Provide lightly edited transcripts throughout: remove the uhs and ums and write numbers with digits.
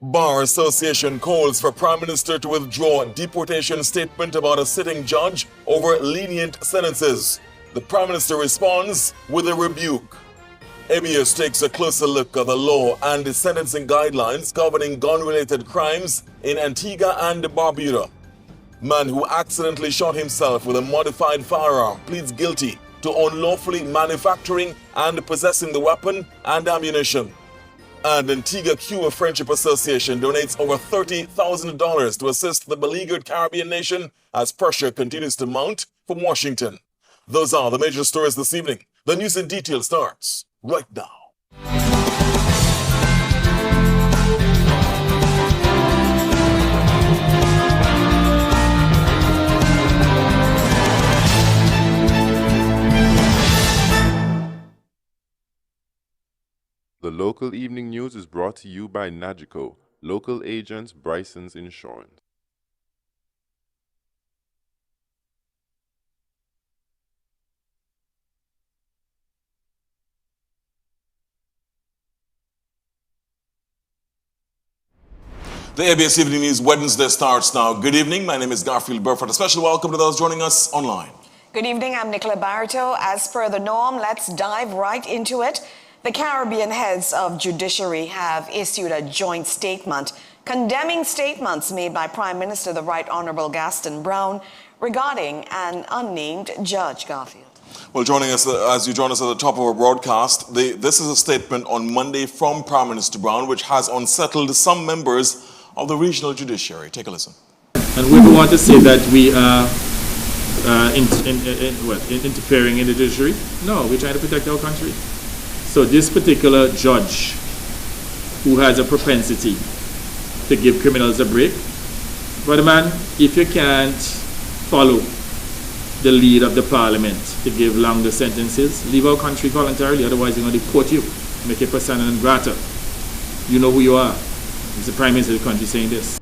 Bar Association calls for Prime Minister to withdraw deportation statement about a sitting judge over lenient sentences. The Prime Minister responds with a rebuke. ABS takes a closer look at the law and the sentencing guidelines governing gun-related crimes in Antigua and Barbuda. Man who accidentally shot himself with a modified firearm pleads guilty to unlawfully manufacturing and possessing the weapon and ammunition. And Antigua Cuba Friendship Association donates over $30,000 to assist the beleaguered Caribbean nation as pressure continues to mount from Washington. Those are the major stories this evening. The news in detail starts right now. The local evening news is brought to you by Nagico, local agents Bryson's Insurance. The ABS Evening News Wednesday starts now. Good evening. My name is Garfield Burford. A special welcome to those joining us online. Good evening. I'm Nicola Barreto. As per the norm, let's dive right into it. The Caribbean heads of judiciary have issued a joint statement condemning statements made by Prime Minister the Right Honorable Gaston Brown regarding an unnamed judge. Garfield. Well, joining us as you join us at the top of our broadcast, this is a statement on Monday from Prime Minister Brown, which has unsettled some members of the regional judiciary. Take a listen. And we don't want to say that we are interfering in the judiciary. No, we're trying to protect our country. So this particular judge, who has a propensity to give criminals a break, brother man, if you can't follow the lead of the parliament to give longer sentences, leave our country voluntarily, otherwise they're going to deport you, make you persona non grata. You know who you are. It's the Prime Minister of the country saying this.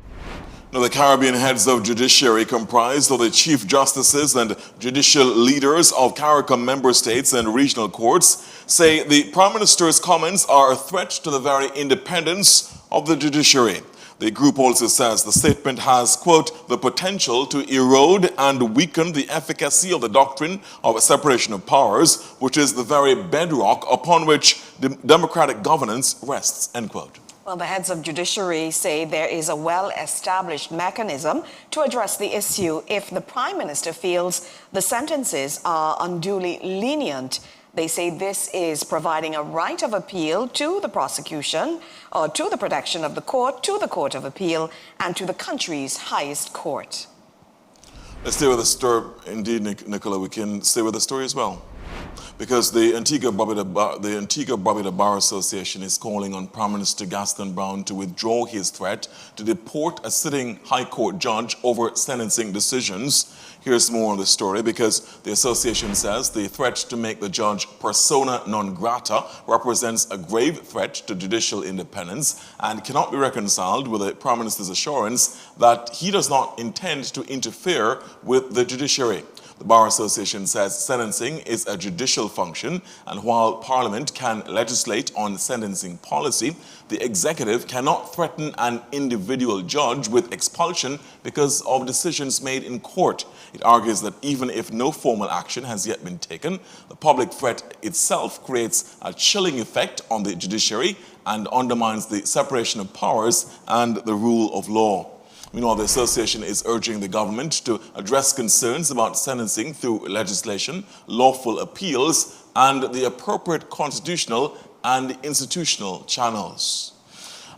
Now, the Caribbean heads of judiciary, comprised of the chief justices and judicial leaders of CARICOM member states and regional courts, say the Prime Minister's comments are a threat to the very independence of the judiciary. The group also says the statement has, quote, the potential to erode and weaken the efficacy of the doctrine of separation of powers, which is the very bedrock upon which democratic governance rests, end quote. Well, the heads of judiciary say there is a well-established mechanism to address the issue if the Prime Minister feels the sentences are unduly lenient. They say this is providing a right of appeal to the prosecution, or to the protection of the court, to the Court of Appeal, and to the country's highest court. Let's stay with the story. Indeed, Nicola, we can stay with the story as well. Because the Antigua Barbuda Bar Association is calling on Prime Minister Gaston Brown to withdraw his threat to deport a sitting High Court judge over sentencing decisions. Here's more on the story, because the association says the threat to make the judge persona non grata represents a grave threat to judicial independence and cannot be reconciled with the Prime Minister's assurance that he does not intend to interfere with the judiciary. The Bar Association says sentencing is a judicial function, and while Parliament can legislate on sentencing policy, the executive cannot threaten an individual judge with expulsion because of decisions made in court. It argues that even if no formal action has yet been taken, the public threat itself creates a chilling effect on the judiciary and undermines the separation of powers and the rule of law. Meanwhile, the association is urging the government to address concerns about sentencing through legislation, lawful appeals, and the appropriate constitutional and institutional channels.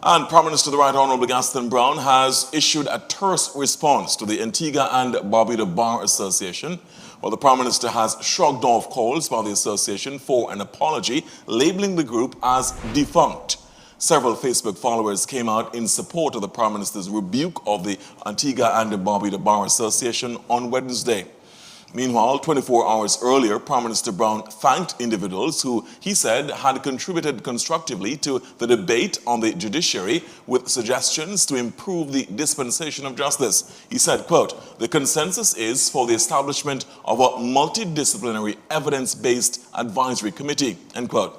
And Prime Minister the Right Honorable Gaston Brown has issued a terse response to the Antigua and Barbuda Bar Association. Well, the Prime Minister has shrugged off calls by the association for an apology, labeling the group as defunct. Several Facebook followers came out in support of the Prime Minister's rebuke of the Antigua and Barbuda Bar Association on Wednesday. Meanwhile, 24 hours earlier, Prime Minister Brown thanked individuals who, he said, had contributed constructively to the debate on the judiciary with suggestions to improve the dispensation of justice. He said, quote, the consensus is for the establishment of a multidisciplinary evidence-based advisory committee, end quote.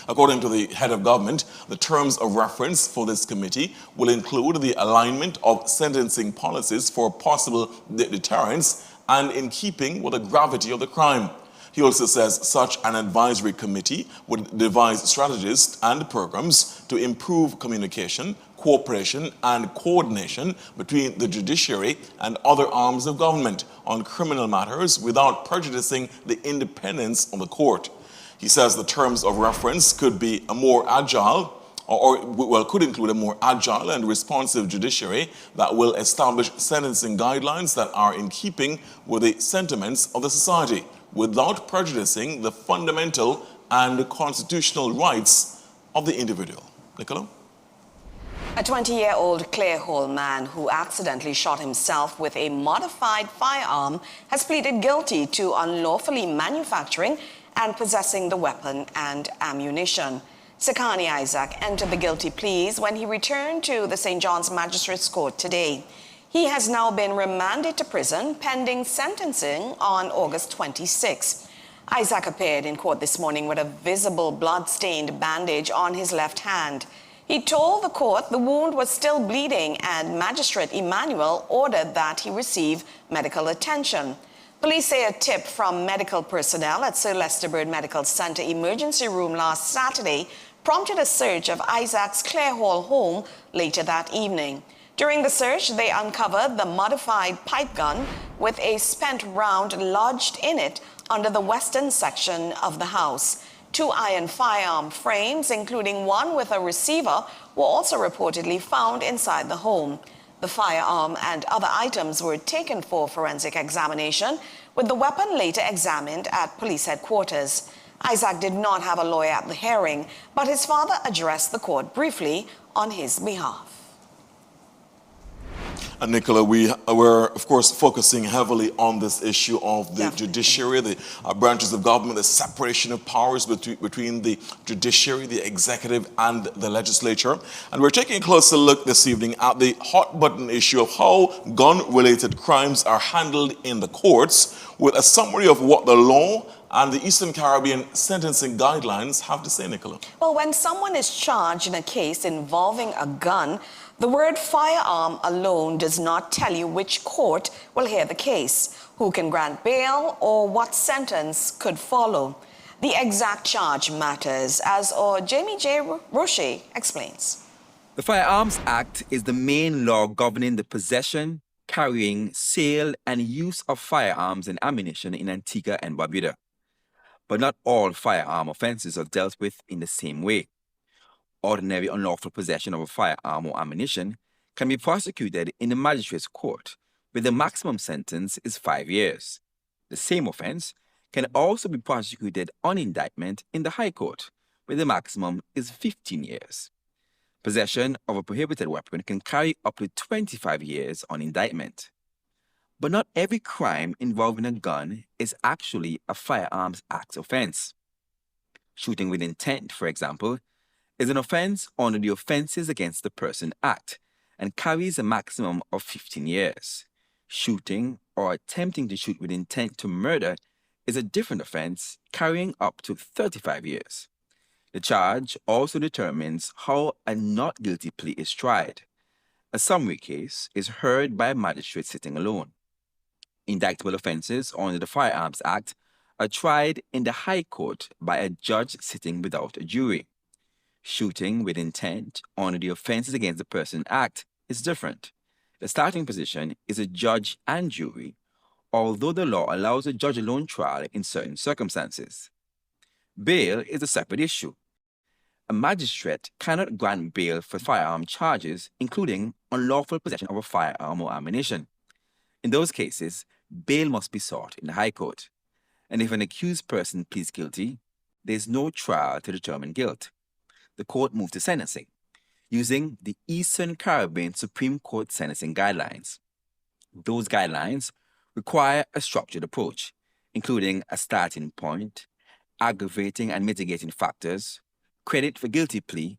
According to the head of government, the terms of reference for this committee will include the alignment of sentencing policies for possible deterrence and in keeping with the gravity of the crime. He also says such an advisory committee would devise strategies and programs to improve communication, cooperation, and coordination between the judiciary and other arms of government on criminal matters without prejudicing the independence of the court. He says the terms of reference could be a more agile could include a more agile and responsive judiciary that will establish sentencing guidelines that are in keeping with the sentiments of the society without prejudicing the fundamental and constitutional rights of the individual. Nicola? A 20-year-old Clearhole man who accidentally shot himself with a modified firearm has pleaded guilty to unlawfully manufacturing and possessing the weapon and ammunition. Sekani Isaac entered the guilty pleas when he returned to the St. John's Magistrates Court today. He has now been remanded to prison pending sentencing on August 26. Isaac appeared in court this morning with a visible blood-stained bandage on his left hand. He told the court the wound was still bleeding and Magistrate Emmanuel ordered that he receive medical attention. Police say a tip from medical personnel at Sir Lester Bird Medical Center emergency room last Saturday prompted a search of Isaac's Clearhole home later that evening. During the search, they uncovered the modified pipe gun with a spent round lodged in it under the western section of the house. 2 iron firearm frames, including one with a receiver, were also reportedly found inside the home. The firearm and other items were taken for forensic examination, with the weapon later examined at police headquarters. Isaac did not have a lawyer at the hearing, but his father addressed the court briefly on his behalf. And Nicola, we were, of course, focusing heavily on this issue of the judiciary, the branches of government, the separation of powers between the judiciary, the executive, and the legislature. And we're taking a closer look this evening at the hot-button issue of how gun-related crimes are handled in the courts, with a summary of what the law and the Eastern Caribbean sentencing guidelines have to say, Nicola. Well, when someone is charged in a case involving a gun, the word firearm alone does not tell you which court will hear the case, who can grant bail, or what sentence could follow. The exact charge matters, as Jamie J. Roche explains. The Firearms Act is the main law governing the possession, carrying, sale, and use of firearms and ammunition in Antigua and Barbuda. But not all firearm offenses are dealt with in the same way. Ordinary unlawful possession of a firearm or ammunition can be prosecuted in the magistrate's court, where the maximum sentence is 5 years. The same offense can also be prosecuted on indictment in the High Court, where the maximum is 15 years. Possession of a prohibited weapon can carry up to 25 years on indictment. But not every crime involving a gun is actually a Firearms Act offense. Shooting with intent, for example, is an offense under the Offenses Against the Person Act and carries a maximum of 15 years. Shooting or attempting to shoot with intent to murder is a different offense, carrying up to 35 years. The charge also determines how a not guilty plea is tried. A summary case is heard by a magistrate sitting alone. Indictable offenses under the Firearms Act are tried in the High Court by a judge sitting without a jury. Shooting with intent under the Offenses Against the Person Act is different. The starting position is a judge and jury, although the law allows a judge alone trial in certain circumstances. Bail is a separate issue. A magistrate cannot grant bail for firearm charges, including unlawful possession of a firearm or ammunition. In those cases, bail must be sought in the High Court. And if an accused person pleads guilty, there is no trial to determine guilt. The court moves to sentencing, using the Eastern Caribbean Supreme Court sentencing guidelines. Those guidelines require a structured approach, including a starting point, aggravating and mitigating factors, credit for guilty plea,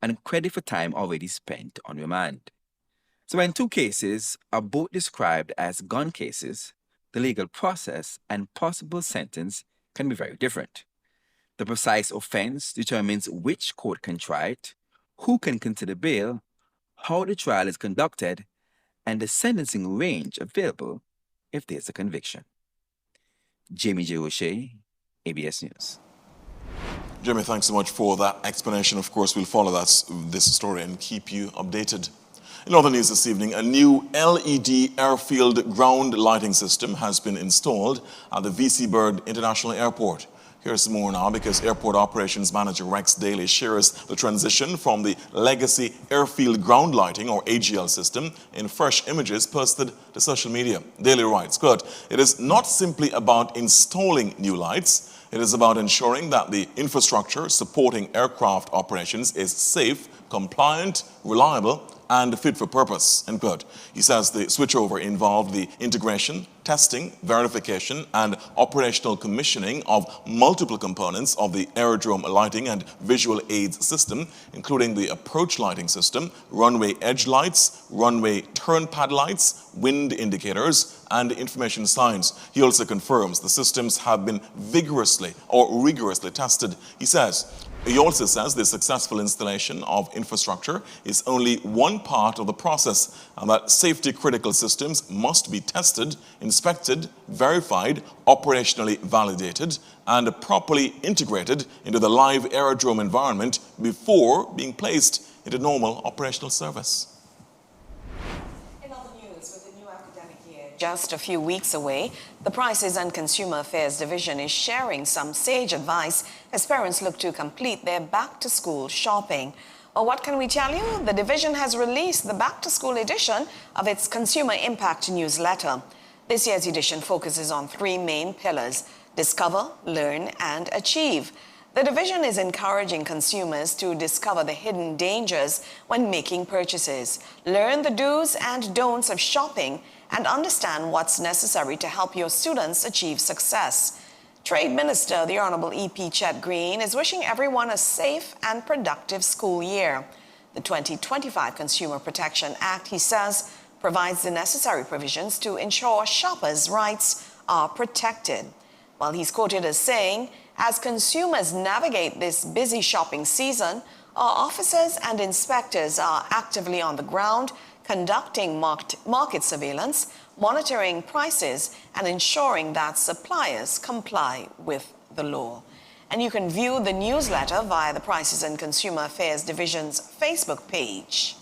and credit for time already spent on remand. So when two cases are both described as gun cases, the legal process and possible sentence can be very different. The precise offense determines which court can try it, who can consider bail, how the trial is conducted, and the sentencing range available if there's a conviction. Jamie J. O'Shea, ABS News. Jamie, thanks so much for that explanation. Of course, we'll follow this story and keep you updated. In other news this evening, a new LED airfield ground lighting system has been installed at the VC Bird International Airport. Here's more now because Airport Operations Manager Rex Daly shares the transition from the legacy airfield ground lighting or AGL system in fresh images posted to social media. Daly writes, quote, "It is not simply about installing new lights. It is about ensuring that the infrastructure supporting aircraft operations is safe, compliant, reliable, and fit for purpose," end quote. He says the switchover involved the integration, testing, verification, and operational commissioning of multiple components of the aerodrome lighting and visual aids system, including the approach lighting system, runway edge lights, runway turn pad lights, wind indicators, and information signs. He also confirms the systems have been rigorously tested. He also says the successful installation of infrastructure is only one part of the process and that safety critical systems must be tested, inspected, verified, operationally validated, and properly integrated into the live aerodrome environment before being placed into normal operational service. Just a few weeks away, the Prices and Consumer Affairs Division is sharing some sage advice as parents look to complete their back-to-school shopping. Well, what can we tell you? The division has released the back-to-school edition of its Consumer Impact newsletter. This year's edition focuses on three main pillars: discover, learn, and achieve. The division is encouraging consumers to discover the hidden dangers when making purchases, learn the do's and don'ts of shopping, and understand what's necessary to help your students achieve success. Trade Minister, the Honorable E.P. Chet Green, is wishing everyone a safe and productive school year. The 2025 Consumer Protection Act, he says, provides the necessary provisions to ensure shoppers' rights are protected. While he's quoted as saying, "As consumers navigate this busy shopping season, our officers and inspectors are actively on the ground, conducting market surveillance, monitoring prices, and ensuring that suppliers comply with the law." And you can view the newsletter via the Prices and Consumer Affairs Division's Facebook page.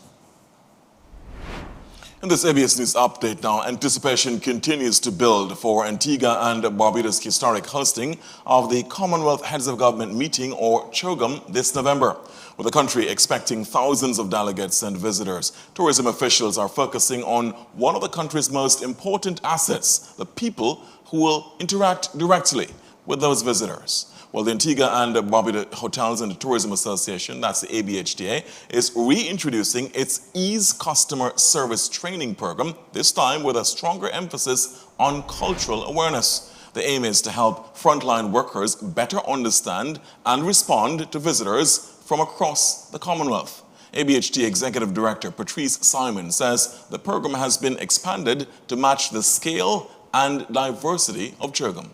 In this ABS News update now, anticipation continues to build for Antigua and Barbuda's historic hosting of the Commonwealth Heads of Government meeting, or CHOGM, this November. With the country expecting thousands of delegates and visitors, tourism officials are focusing on one of the country's most important assets, the people who will interact directly with those visitors. Well, the Antigua and Barbuda Hotels and Tourism Association, that's the ABHTA, is reintroducing its Ease Customer Service Training Program, this time with a stronger emphasis on cultural awareness. The aim is to help frontline workers better understand and respond to visitors from across the Commonwealth. ABHTA Executive Director Patrice Simon says the program has been expanded to match the scale and diversity of CHOGM.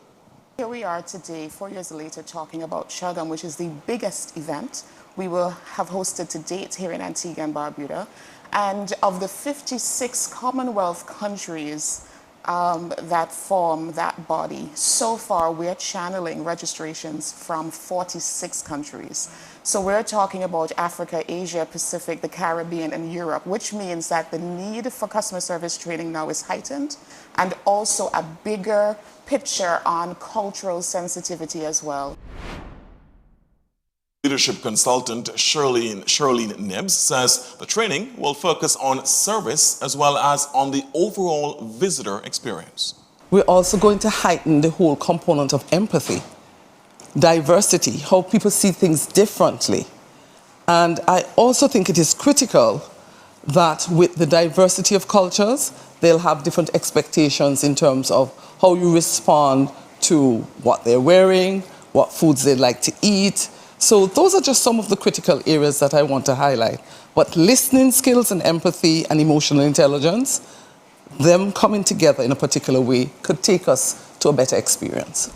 Here we are today, 4 years later, talking about CHOGM, which is the biggest event we will have hosted to date here in Antigua and Barbuda. And of the 56 Commonwealth countries that form that body, so far we're channeling registrations from 46 countries. So we're talking about Africa, Asia, Pacific, the Caribbean, and Europe, which means that the need for customer service training now is heightened, and also a bigger picture on cultural sensitivity as well. Leadership consultant Shirlene Nibbs says the training will focus on service as well as on the overall visitor experience. We're also going to heighten the whole component of empathy, diversity, how people see things differently. And I also think it is critical that with the diversity of cultures, they'll have different expectations in terms of how you respond to what they're wearing, what foods they like to eat. So those are just some of the critical areas that I want to highlight. But listening skills and empathy and emotional intelligence, them coming together in a particular way, could take us to a better experience.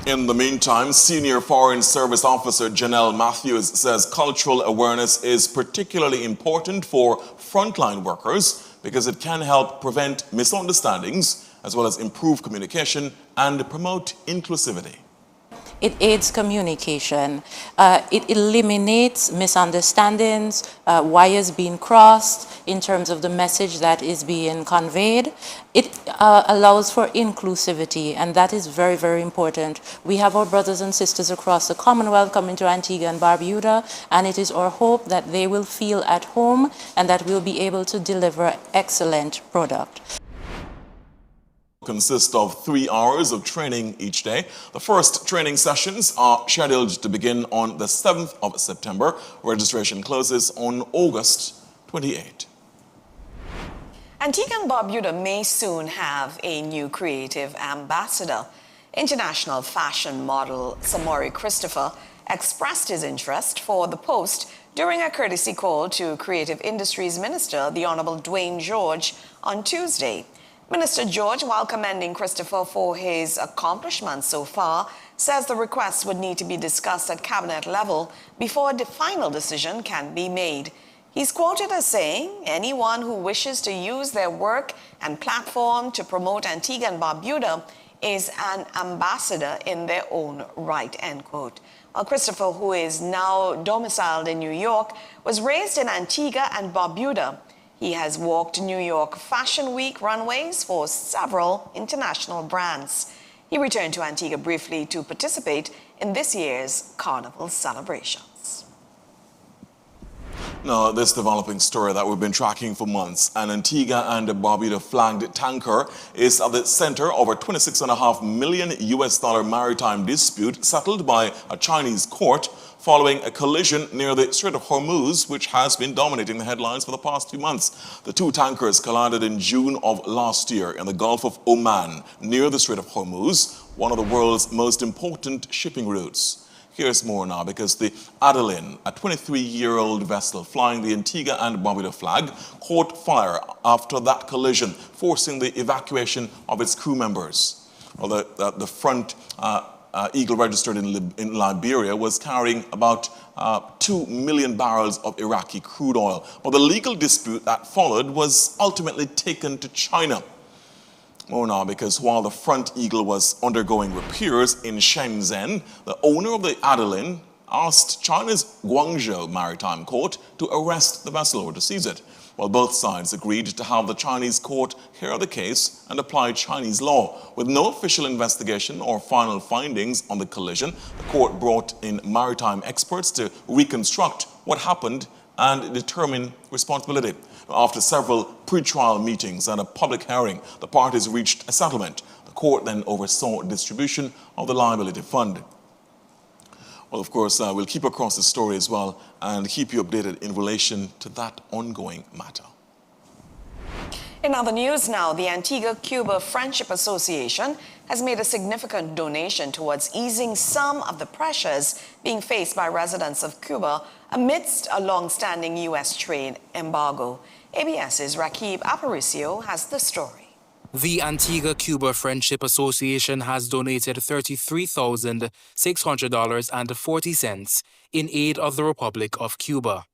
In the meantime, Senior Foreign Service Officer Janelle Matthews says cultural awareness is particularly important for frontline workers because it can help prevent misunderstandings as well as improve communication and promote inclusivity. It aids communication. It eliminates misunderstandings, wires being crossed in terms of the message that is being conveyed. It allows for inclusivity, and that is very, very important. We have our brothers and sisters across the Commonwealth coming to Antigua and Barbuda, and it is our hope that they will feel at home and that we'll be able to deliver excellent product. Consist of 3 hours of training each day. The first training sessions are scheduled to begin on the 7th of September. Registration closes on August 28. Antigua and Barbuda may soon have a new creative ambassador. International fashion model Samori Christopher expressed his interest for the post during a courtesy call to Creative Industries Minister, the Honorable Dwayne George, on Tuesday. Minister George, while commending Christopher for his accomplishments so far, says the request would need to be discussed at cabinet level before the final decision can be made. He's quoted as saying, anyone who wishes to use their work and platform to promote Antigua and Barbuda is an ambassador in their own right, end quote. Well, Christopher, who is now domiciled in New York, was raised in Antigua and Barbuda. He has walked New York Fashion Week runways for several international brands. He returned to Antigua briefly to participate in this year's Carnival celebrations. Now, this developing story that we've been tracking for months, an Antigua and Barbuda flagged tanker is at the center of a $26.5 million maritime dispute settled by a Chinese court following a collision near the Strait of Hormuz, which has been dominating the headlines for the past few months. The two tankers collided in June of last year in the Gulf of Oman, near the Strait of Hormuz, one of the world's most important shipping routes. Here's more now, because the Adeline, a 23-year-old vessel flying the Antigua and Barbuda flag, caught fire after that collision, forcing the evacuation of its crew members. Well, the front Eagle, registered in Liberia, was carrying about 2 million barrels of Iraqi crude oil. Well, the legal dispute that followed was ultimately taken to China. More now, because while the front Eagle was undergoing repairs in Shenzhen, the owner of the Adeline asked China's Guangzhou Maritime Court to arrest the vessel or to seize it. Well, both sides agreed to have the Chinese court hear the case and apply Chinese law. With no official investigation or final findings on the collision, the court brought in maritime experts to reconstruct what happened and determine responsibility. After several pre-trial meetings and a public hearing, the parties reached a settlement. The court then oversaw distribution of the liability fund. Well, of course, we'll keep across the story as well and keep you updated in relation to that ongoing matter. In other news now, the Antigua-Cuba Friendship Association has made a significant donation towards easing some of the pressures being faced by residents of Cuba amidst a long-standing U.S. trade embargo. ABS's Rakib Aparicio has the story. The Antigua-Cuba Friendship Association has donated $33,600.40 in aid of the Republic of Cuba.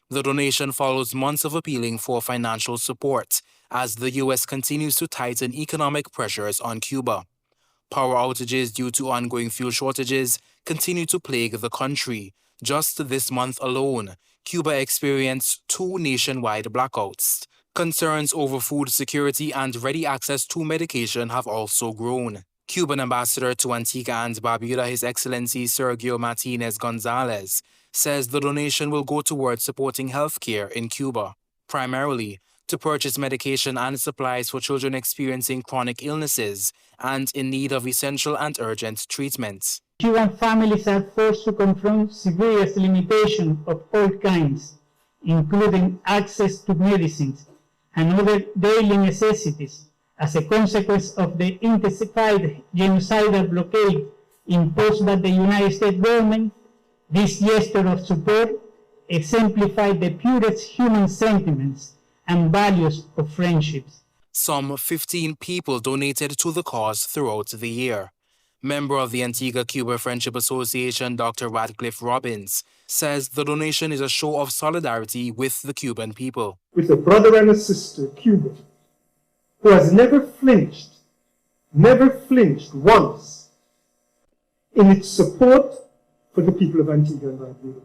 The donation follows months of appealing for financial support as the U.S. continues to tighten economic pressures on Cuba. Power outages due to ongoing fuel shortages continue to plague the country. Just this month alone, Cuba experienced 2 nationwide blackouts. Concerns over food security and ready access to medication have also grown. Cuban Ambassador to Antigua and Barbuda, His Excellency Sergio Martinez Gonzalez, says the donation will go towards supporting healthcare in Cuba, primarily to purchase medication and supplies for children experiencing chronic illnesses and in need of essential and urgent treatment. Cuban families are forced to confront serious limitations of all kinds, including access to medicines and other daily necessities as a consequence of the intensified genocidal blockade imposed by the United States government. This gesture of support exemplified the purest human sentiments and values of friendships. Some 15 people donated to the cause throughout the year. Member of the Antigua-Cuba Friendship Association, Dr. Radcliffe Robbins, says the donation is a show of solidarity with the Cuban people. With a brother and a sister, Cuba, who has never flinched once in its support for the people of Antigua and Barbuda.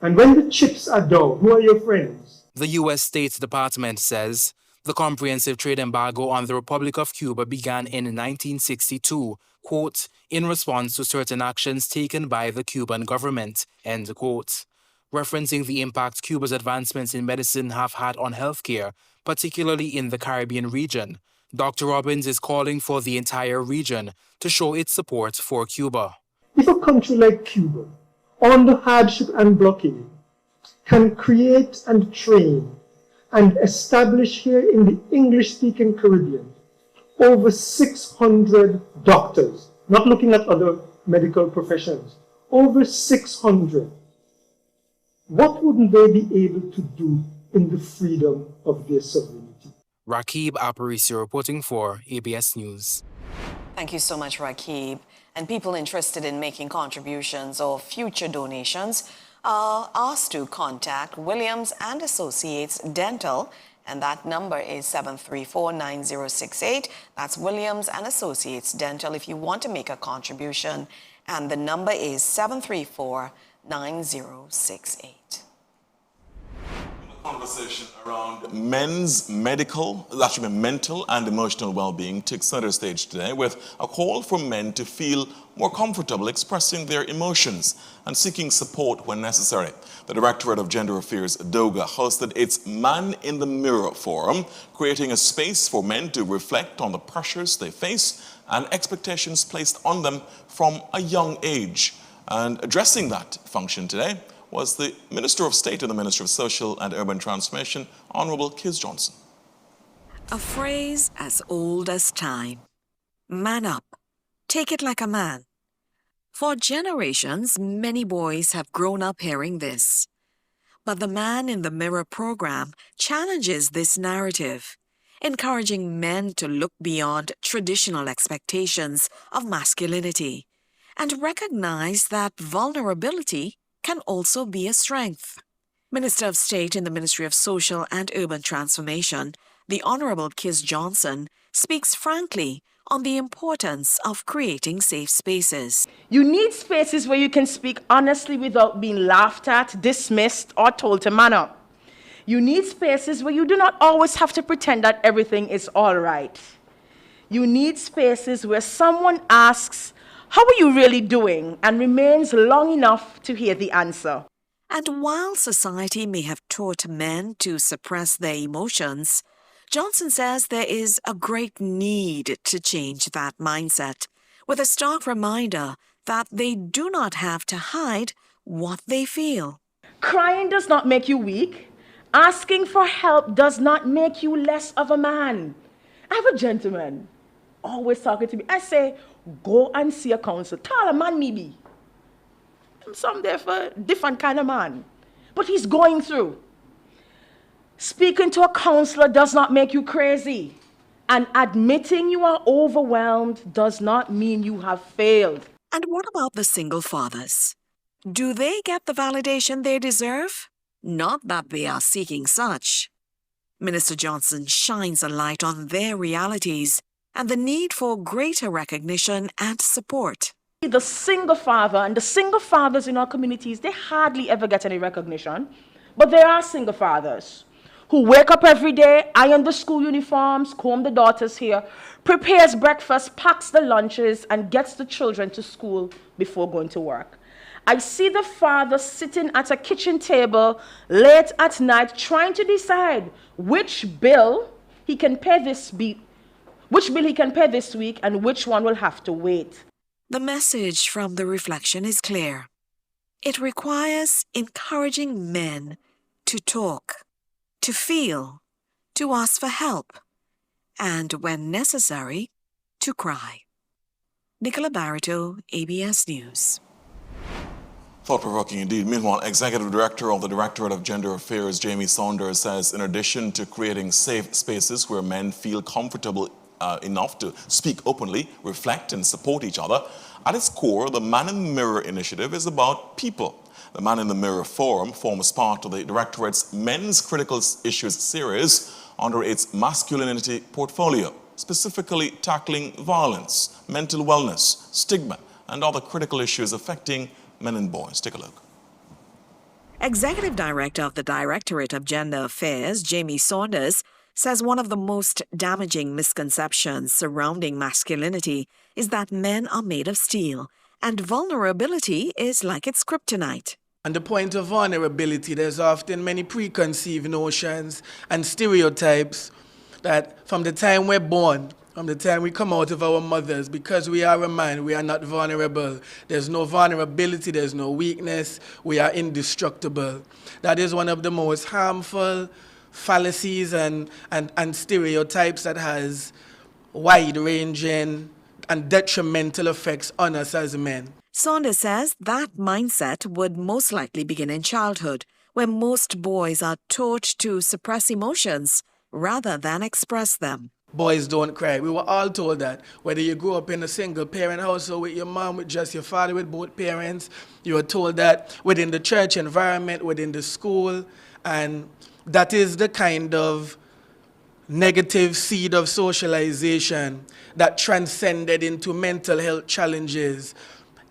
And when the chips are down, who are your friends? The U.S. State Department says the comprehensive trade embargo on the Republic of Cuba began in 1962, quote, in response to certain actions taken by the Cuban government, end quote. Referencing the impact Cuba's advancements in medicine have had on healthcare, particularly in the Caribbean region, Dr. Robbins is calling for the entire region to show its support for Cuba. If a country like Cuba, under hardship and blockade, can create and train and establish here in the English-speaking Caribbean over 600 doctors, not looking at other medical professions, over 600, what wouldn't they be able to do in the freedom of their sovereignty? Rakib Aparicio reporting for ABS News. Thank you so much, Rakib. And people interested in making contributions or future donations are asked to contact Williams and Associates Dental, and that number is 734-9068. That's Williams and Associates Dental if you want to make a contribution, and the number is 734-9068. Conversation around men's mental and emotional well-being takes center stage today with a call for men to feel more comfortable expressing their emotions and seeking support when necessary. The Directorate of Gender Affairs, DOGA, hosted its Man in the Mirror Forum, creating a space for men to reflect on the pressures they face and expectations placed on them from a young age. And addressing that function today was the Minister of State in the Ministry of Social and Urban Transformation, Honorable Kiz Johnson. A phrase as old as time. Man up. Take it like a man. For generations, many boys have grown up hearing this. But the Man in the Mirror program challenges this narrative, encouraging men to look beyond traditional expectations of masculinity and recognize that vulnerability can also be a strength. Minister of State in the Ministry of Social and Urban Transformation, the Honorable Kiz Johnson, speaks frankly on the importance of creating safe spaces. You need spaces where you can speak honestly without being laughed at, dismissed, or told to man up. You need spaces where you do not always have to pretend that everything is all right. You need spaces where someone asks, "How are you really doing?" and remains long enough to hear the answer. And while society may have taught men to suppress their emotions, Johnson says there is a great need to change that mindset, with a stark reminder that they do not have to hide what they feel. Crying does not make you weak. Asking for help does not make you less of a man. I have a gentleman always talking to me. I say, go and see a counselor. Taller man me be. I'm some there for a different kind of man. But he's going through. Speaking to a counselor does not make you crazy. And admitting you are overwhelmed does not mean you have failed. And what about the single fathers? Do they get the validation they deserve? Not that they are seeking such. Minister Johnson shines a light on their realities and the need for greater recognition and support. The single father and the single fathers in our communities, they hardly ever get any recognition. But there are single fathers who wake up every day, iron the school uniforms, comb the daughters' hair, prepares breakfast, packs the lunches, and gets the children to school before going to work. I see the father sitting at a kitchen table late at night trying to decide which bill he can pay this week and which one will have to wait. The message from the reflection is clear. It requires encouraging men to talk, to feel, to ask for help, and when necessary, to cry. Nicola Barreto, ABS News. Thought-provoking indeed. Meanwhile, Executive Director of the Directorate of Gender Affairs, Jamie Saunders, says in addition to creating safe spaces where men feel comfortable enough to speak openly, reflect, and support each other. At its core, the Man in the Mirror initiative is about people. The Man in the Mirror Forum forms part of the Directorate's Men's Critical Issues series under its masculinity portfolio, specifically tackling violence, mental wellness, stigma, and other critical issues affecting men and boys. Take a look. Executive Director of the Directorate of Gender Affairs, Jamie Saunders, says one of the most damaging misconceptions surrounding masculinity is that men are made of steel, and vulnerability is like its kryptonite. On the point of vulnerability, there's often many preconceived notions and stereotypes that from the time we're born, from the time we come out of our mothers, because we are a man, we are not vulnerable. There's no vulnerability, there's no weakness, we are indestructible. That is one of the most harmful fallacies and stereotypes that has wide-ranging and detrimental effects on us as men. Saunders says that mindset would most likely begin in childhood, where most boys are taught to suppress emotions rather than express them. Boys don't cry. We were all told that. Whether you grew up in a single-parent household with your mom, with just your father, with both parents, you were told that within the church environment, within the school, and that is the kind of negative seed of socialization that transcended into mental health challenges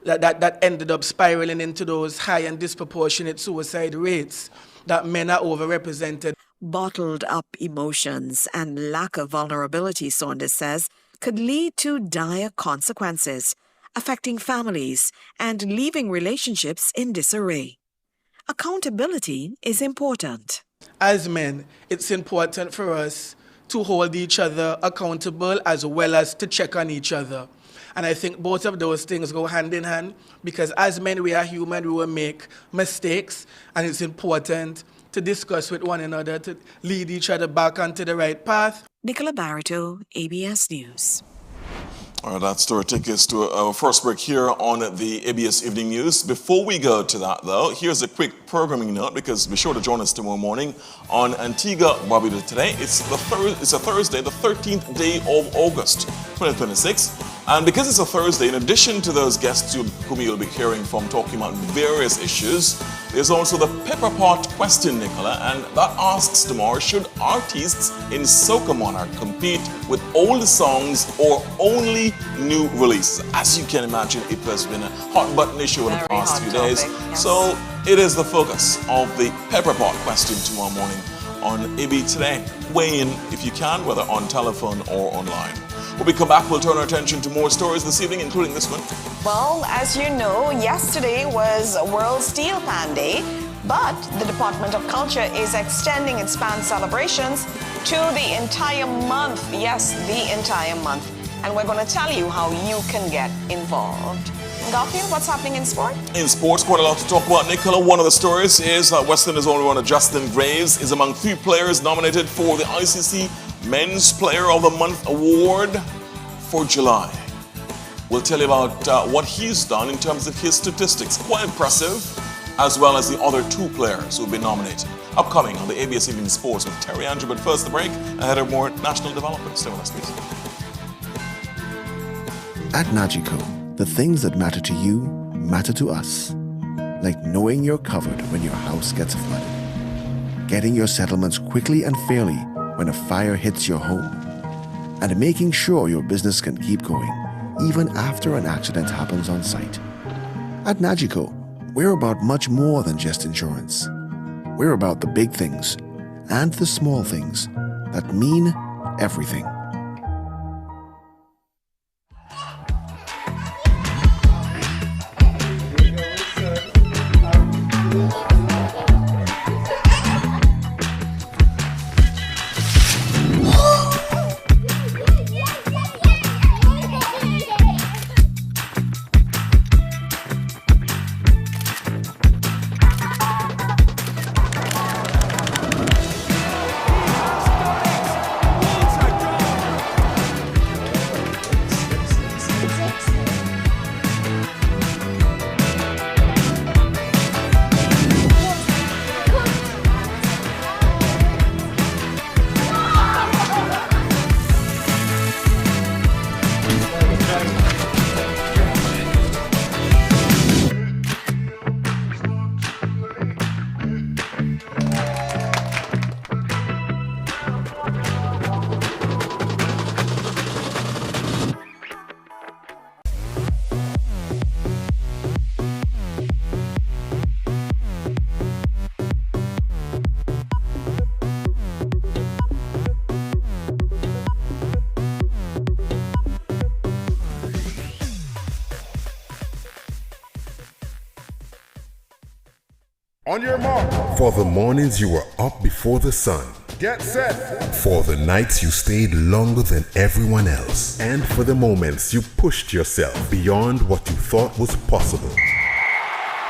that ended up spiraling into those high and disproportionate suicide rates that men are overrepresented. Bottled up emotions and lack of vulnerability, Saunders says, could lead to dire consequences, affecting families and leaving relationships in disarray. Accountability is important. As men, it's important for us to hold each other accountable as well as to check on each other. And I think both of those things go hand in hand, because as men, we are human, we will make mistakes, and it's important to discuss with one another to lead each other back onto the right path. Nicola Barreto, ABS News. All right, that story takes us to our first break here on the ABS Evening News. Before we go to that, though, here's a quick programming note, because be sure to join us tomorrow morning on Antigua Barbuda today. It's a Thursday, the 13th day of August, 2026. And because it's a Thursday, in addition to those guests whom you'll be hearing from talking about various issues, there's also the Pepper Pot question, Nicola, and that asks tomorrow, should artists in Soca Monarch compete with old songs or only new releases? As you can imagine, it has been a hot button issue in the past few days. Yes. So it is the focus of the Pepper Pot question tomorrow morning on AB Today. Weigh in if you can, whether on telephone or online. When we come back, we'll turn our attention to more stories this evening, including this one. Well, as you know, yesterday was World Steel Pan Day, but the Department of Culture is extending its pan celebrations to the entire month. Yes, the entire month. And we're going to tell you how you can get involved. Garfield, what's happening in sport? In sports, quite a lot to talk about, Nicola. One of the stories is that West Indies only runner Justin Graves is among 3 players nominated for the ICC Men's Player of the Month Award for July. We'll tell you about what he's done in terms of his statistics. Quite impressive, as well as the other 2 players who've been nominated. Upcoming on the ABS Evening Sports with Terry Andrew. But first, the break ahead of more national developments. Stay with us, please. At Nagico, the things that matter to you matter to us. Like knowing you're covered when your house gets flooded, getting your settlements quickly and fairly when a fire hits your home, and making sure your business can keep going even after an accident happens on site. At Nagico, we're about much more than just insurance. We're about the big things and the small things that mean everything. On your mark. For the mornings you were up before the sun. Get set. For the nights you stayed longer than everyone else. And for the moments you pushed yourself beyond what you thought was possible.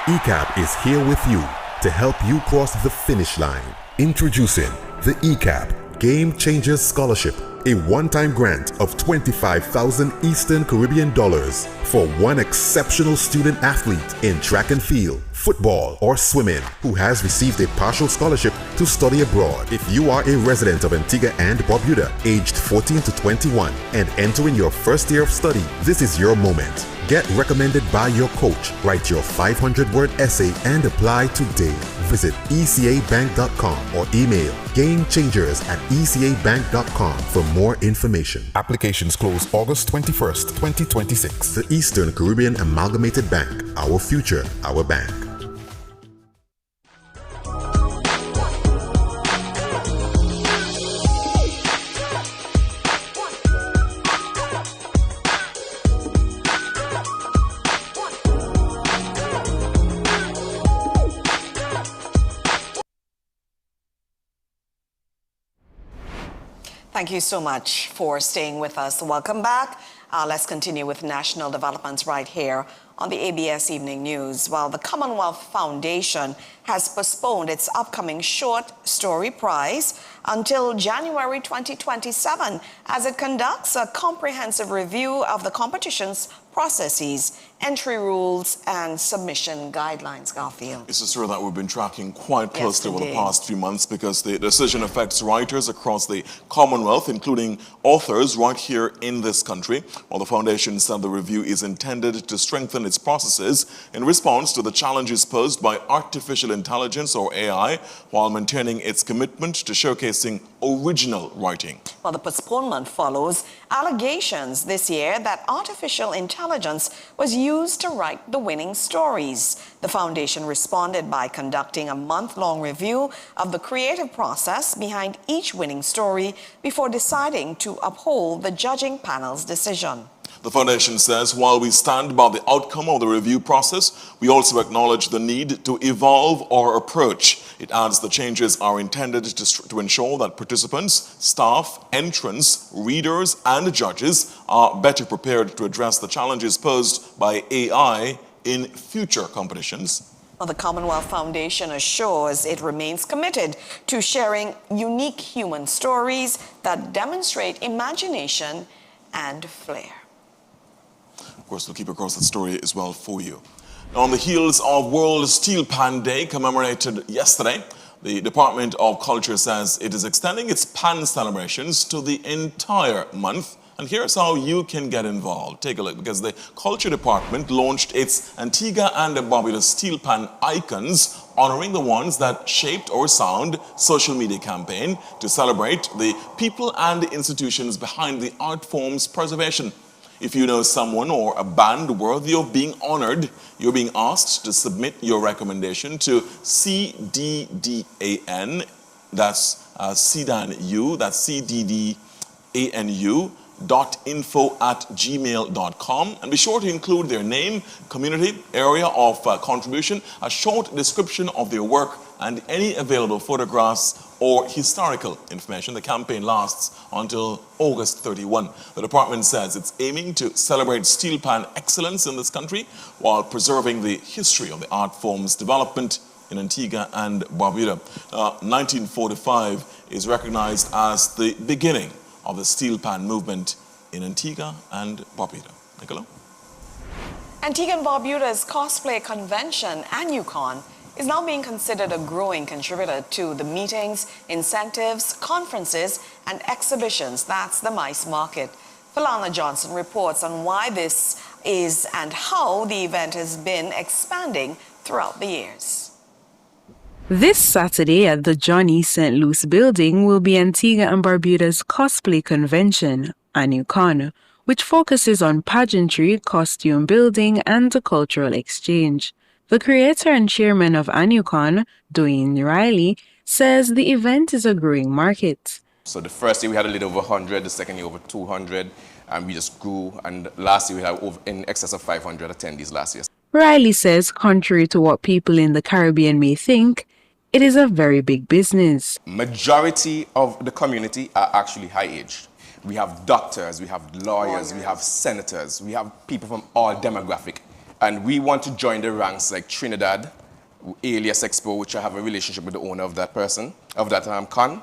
ECAP is here with you to help you cross the finish line. Introducing the ECAP Game Changers Scholarship, a one-time grant of 25,000 Eastern Caribbean dollars for one exceptional student athlete in track and field, football, or swimming who has received a partial scholarship to study abroad. If you are a resident of Antigua and Barbuda, aged 14 to 21, and entering your first year of study, this is your moment. Get recommended by your coach, write your 500-word essay, and apply today. Visit ecabank.com or email gamechangers@ecabank.com for more information. Applications close August 21st, 2026. The Eastern Caribbean Amalgamated Bank. Our future, our bank. Thank you so much for staying with us. Welcome back. Let's continue with national developments right here on the ABS Evening News. While the Commonwealth Foundation has postponed its upcoming short story prize until January 2027 as it conducts a comprehensive review of the competition's processes, entry rules, and submission guidelines. Garfield. It's a story that we've been tracking quite closely over the indeed. past few months because the decision affects writers across the Commonwealth, including authors right here in this country. While the foundation said the review is intended to strengthen its processes in response to the challenges posed by artificial intelligence or AI, while maintaining its commitment to showcasing original writing. Well, the postponement follows allegations this year that artificial intelligence was used to write the winning stories. The foundation responded by conducting a month-long review of the creative process behind each winning story before deciding to uphold the judging panel's decision. The foundation says while we stand by the outcome of the review process, we also acknowledge the need to evolve our approach. It adds the changes are intended to ensure that participants, staff, entrants, readers, and judges are better prepared to address the challenges posed by AI in future competitions. Well, the Commonwealth Foundation assures it remains committed to sharing unique human stories that demonstrate imagination and flair. Of course, we'll keep across that story as well for you. Now, on the heels of World Steel Pan Day commemorated yesterday, the Department of Culture says it is extending its pan celebrations to the entire month. And here's how you can get involved. Take a look, because the Culture Department launched its Antigua and Barbuda Steel Pan Icons, honoring the ones that shaped our sound social media campaign to celebrate the people and institutions behind the art form's preservation. If you know someone or a band worthy of being honored, you're being asked to submit your recommendation to CDDAN, that's CDANU, that's CDDANU, .info@gmail.com, and be sure to include their name, community, area of contribution, a short description of their work, and any available photographs or historical information. The campaign lasts until August 31. The department says it's aiming to celebrate steel pan excellence in this country while preserving the history of the art form's development in Antigua and Barbuda. 1945 is recognized as the beginning of the steel pan movement in Antigua and Barbuda. Nicola? Antigua and Barbuda's cosplay convention, ANUCON, is now being considered a growing contributor to the meetings, incentives, conferences, and exhibitions. That's the MICE market. Philana Johnson reports on why this is and how the event has been expanding throughout the years. This Saturday at the Johnny St. Louis building will be Antigua and Barbuda's cosplay convention, ANUCON, which focuses on pageantry, costume building, and a cultural exchange. The creator and chairman of ANUCON, Dwayne Riley, says the event is a growing market. So the first year we had a little over 100, the second year over 200, and we just grew. And last year we had in excess of 500 attendees last year. Riley says, contrary to what people in the Caribbean may think, it is a very big business. Majority of the community are actually high-aged. We have doctors, we have lawyers, we have senators, we have people from all demographic. And we want to join the ranks like Trinidad, Alias Expo, which I have a relationship with the owner of that person, of that con,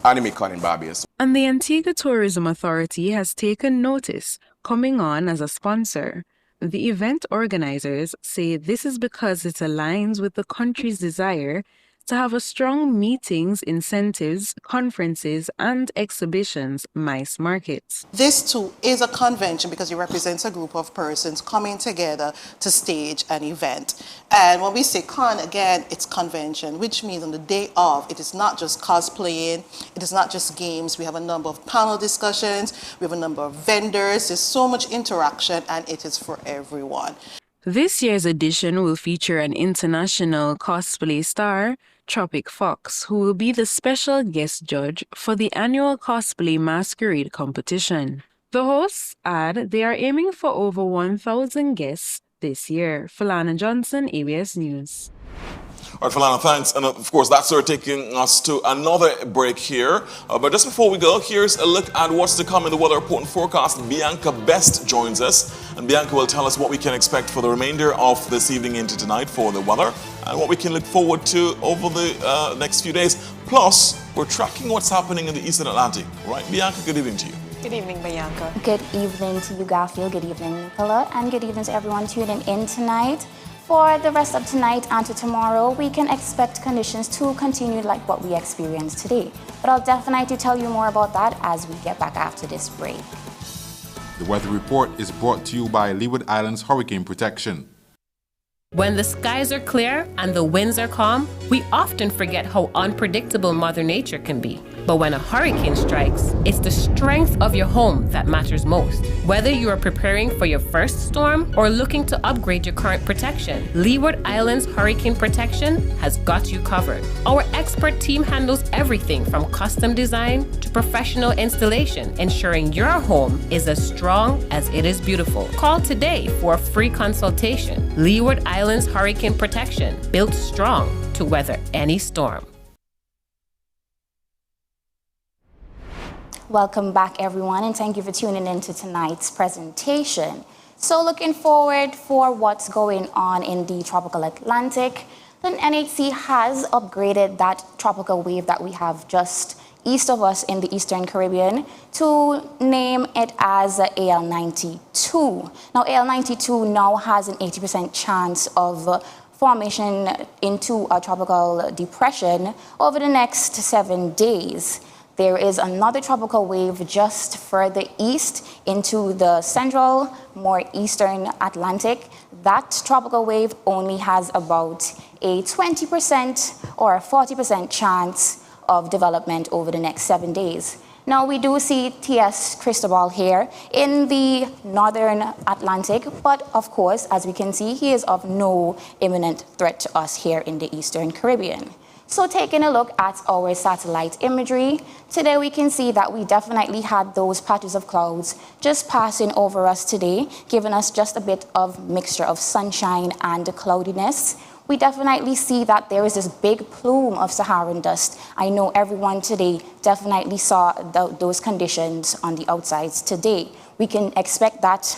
Anime Con in Barbados. And the Antigua Tourism Authority has taken notice, coming on as a sponsor. The event organizers say this is because it aligns with the country's desire to have a strong meetings, incentives, conferences, and exhibitions MICE markets. This too is a convention because it represents a group of persons coming together to stage an event. And when we say con, again, it's convention, which means on the day of, it is not just cosplaying, it is not just games. We have a number of panel discussions, we have a number of vendors, there's so much interaction, and it is for everyone. This year's edition will feature an international cosplay star, Tropic Fox, who will be the special guest judge for the annual cosplay masquerade competition. The hosts add they are aiming for over 1,000 guests this year. Falana Johnson, ABS News. All right, Falana, thanks. And of course, that's sort of taking us to another break here. But just before we go, here's a look at what's to come in the weather report and forecast. Bianca Best joins us, and Bianca will tell us what we can expect for the remainder of this evening into tonight for the weather and what we can look forward to over the next few days. Plus, we're tracking what's happening in the Eastern Atlantic. Right, Bianca, good evening to you. Good evening, Bianca. Good evening to you, Garfield. Good evening, Nicola. And good evening to everyone tuning in tonight. For the rest of tonight and to tomorrow, we can expect conditions to continue like what we experienced today. But I'll definitely tell you more about that as we get back after this break. The weather report is brought to you by Leeward Islands Hurricane Protection. When the skies are clear and the winds are calm, we often forget how unpredictable Mother Nature can be. But when a hurricane strikes, it's the strength of your home that matters most. Whether you are preparing for your first storm or looking to upgrade your current protection, Leeward Islands Hurricane Protection has got you covered. Our expert team handles everything from custom design to professional installation, ensuring your home is as strong as it is beautiful. Call today for a free consultation. Leeward Islands Hurricane Protection, built strong to weather any storm. Welcome back, everyone, and thank you for tuning in to tonight's presentation. So looking forward for what's going on in the tropical Atlantic, the NHC has upgraded that tropical wave that we have just east of us in the Eastern Caribbean to name it as AL92. Now, AL92 now has an 80% chance of formation into a tropical depression over the next 7 days. There is another tropical wave just further east into the central, more eastern Atlantic. That tropical wave only has about a 20% or a 40% chance of development over the next 7 days. Now, we do see T.S. Cristobal here in the northern Atlantic, but of course, as we can see, he is of no imminent threat to us here in the Eastern Caribbean. So taking a look at our satellite imagery, today we can see that we definitely had those patches of clouds just passing over us today, giving us just a bit of mixture of sunshine and cloudiness. We definitely see that there is this big plume of Saharan dust. I know everyone today definitely saw those conditions on the outsides today. We can expect that,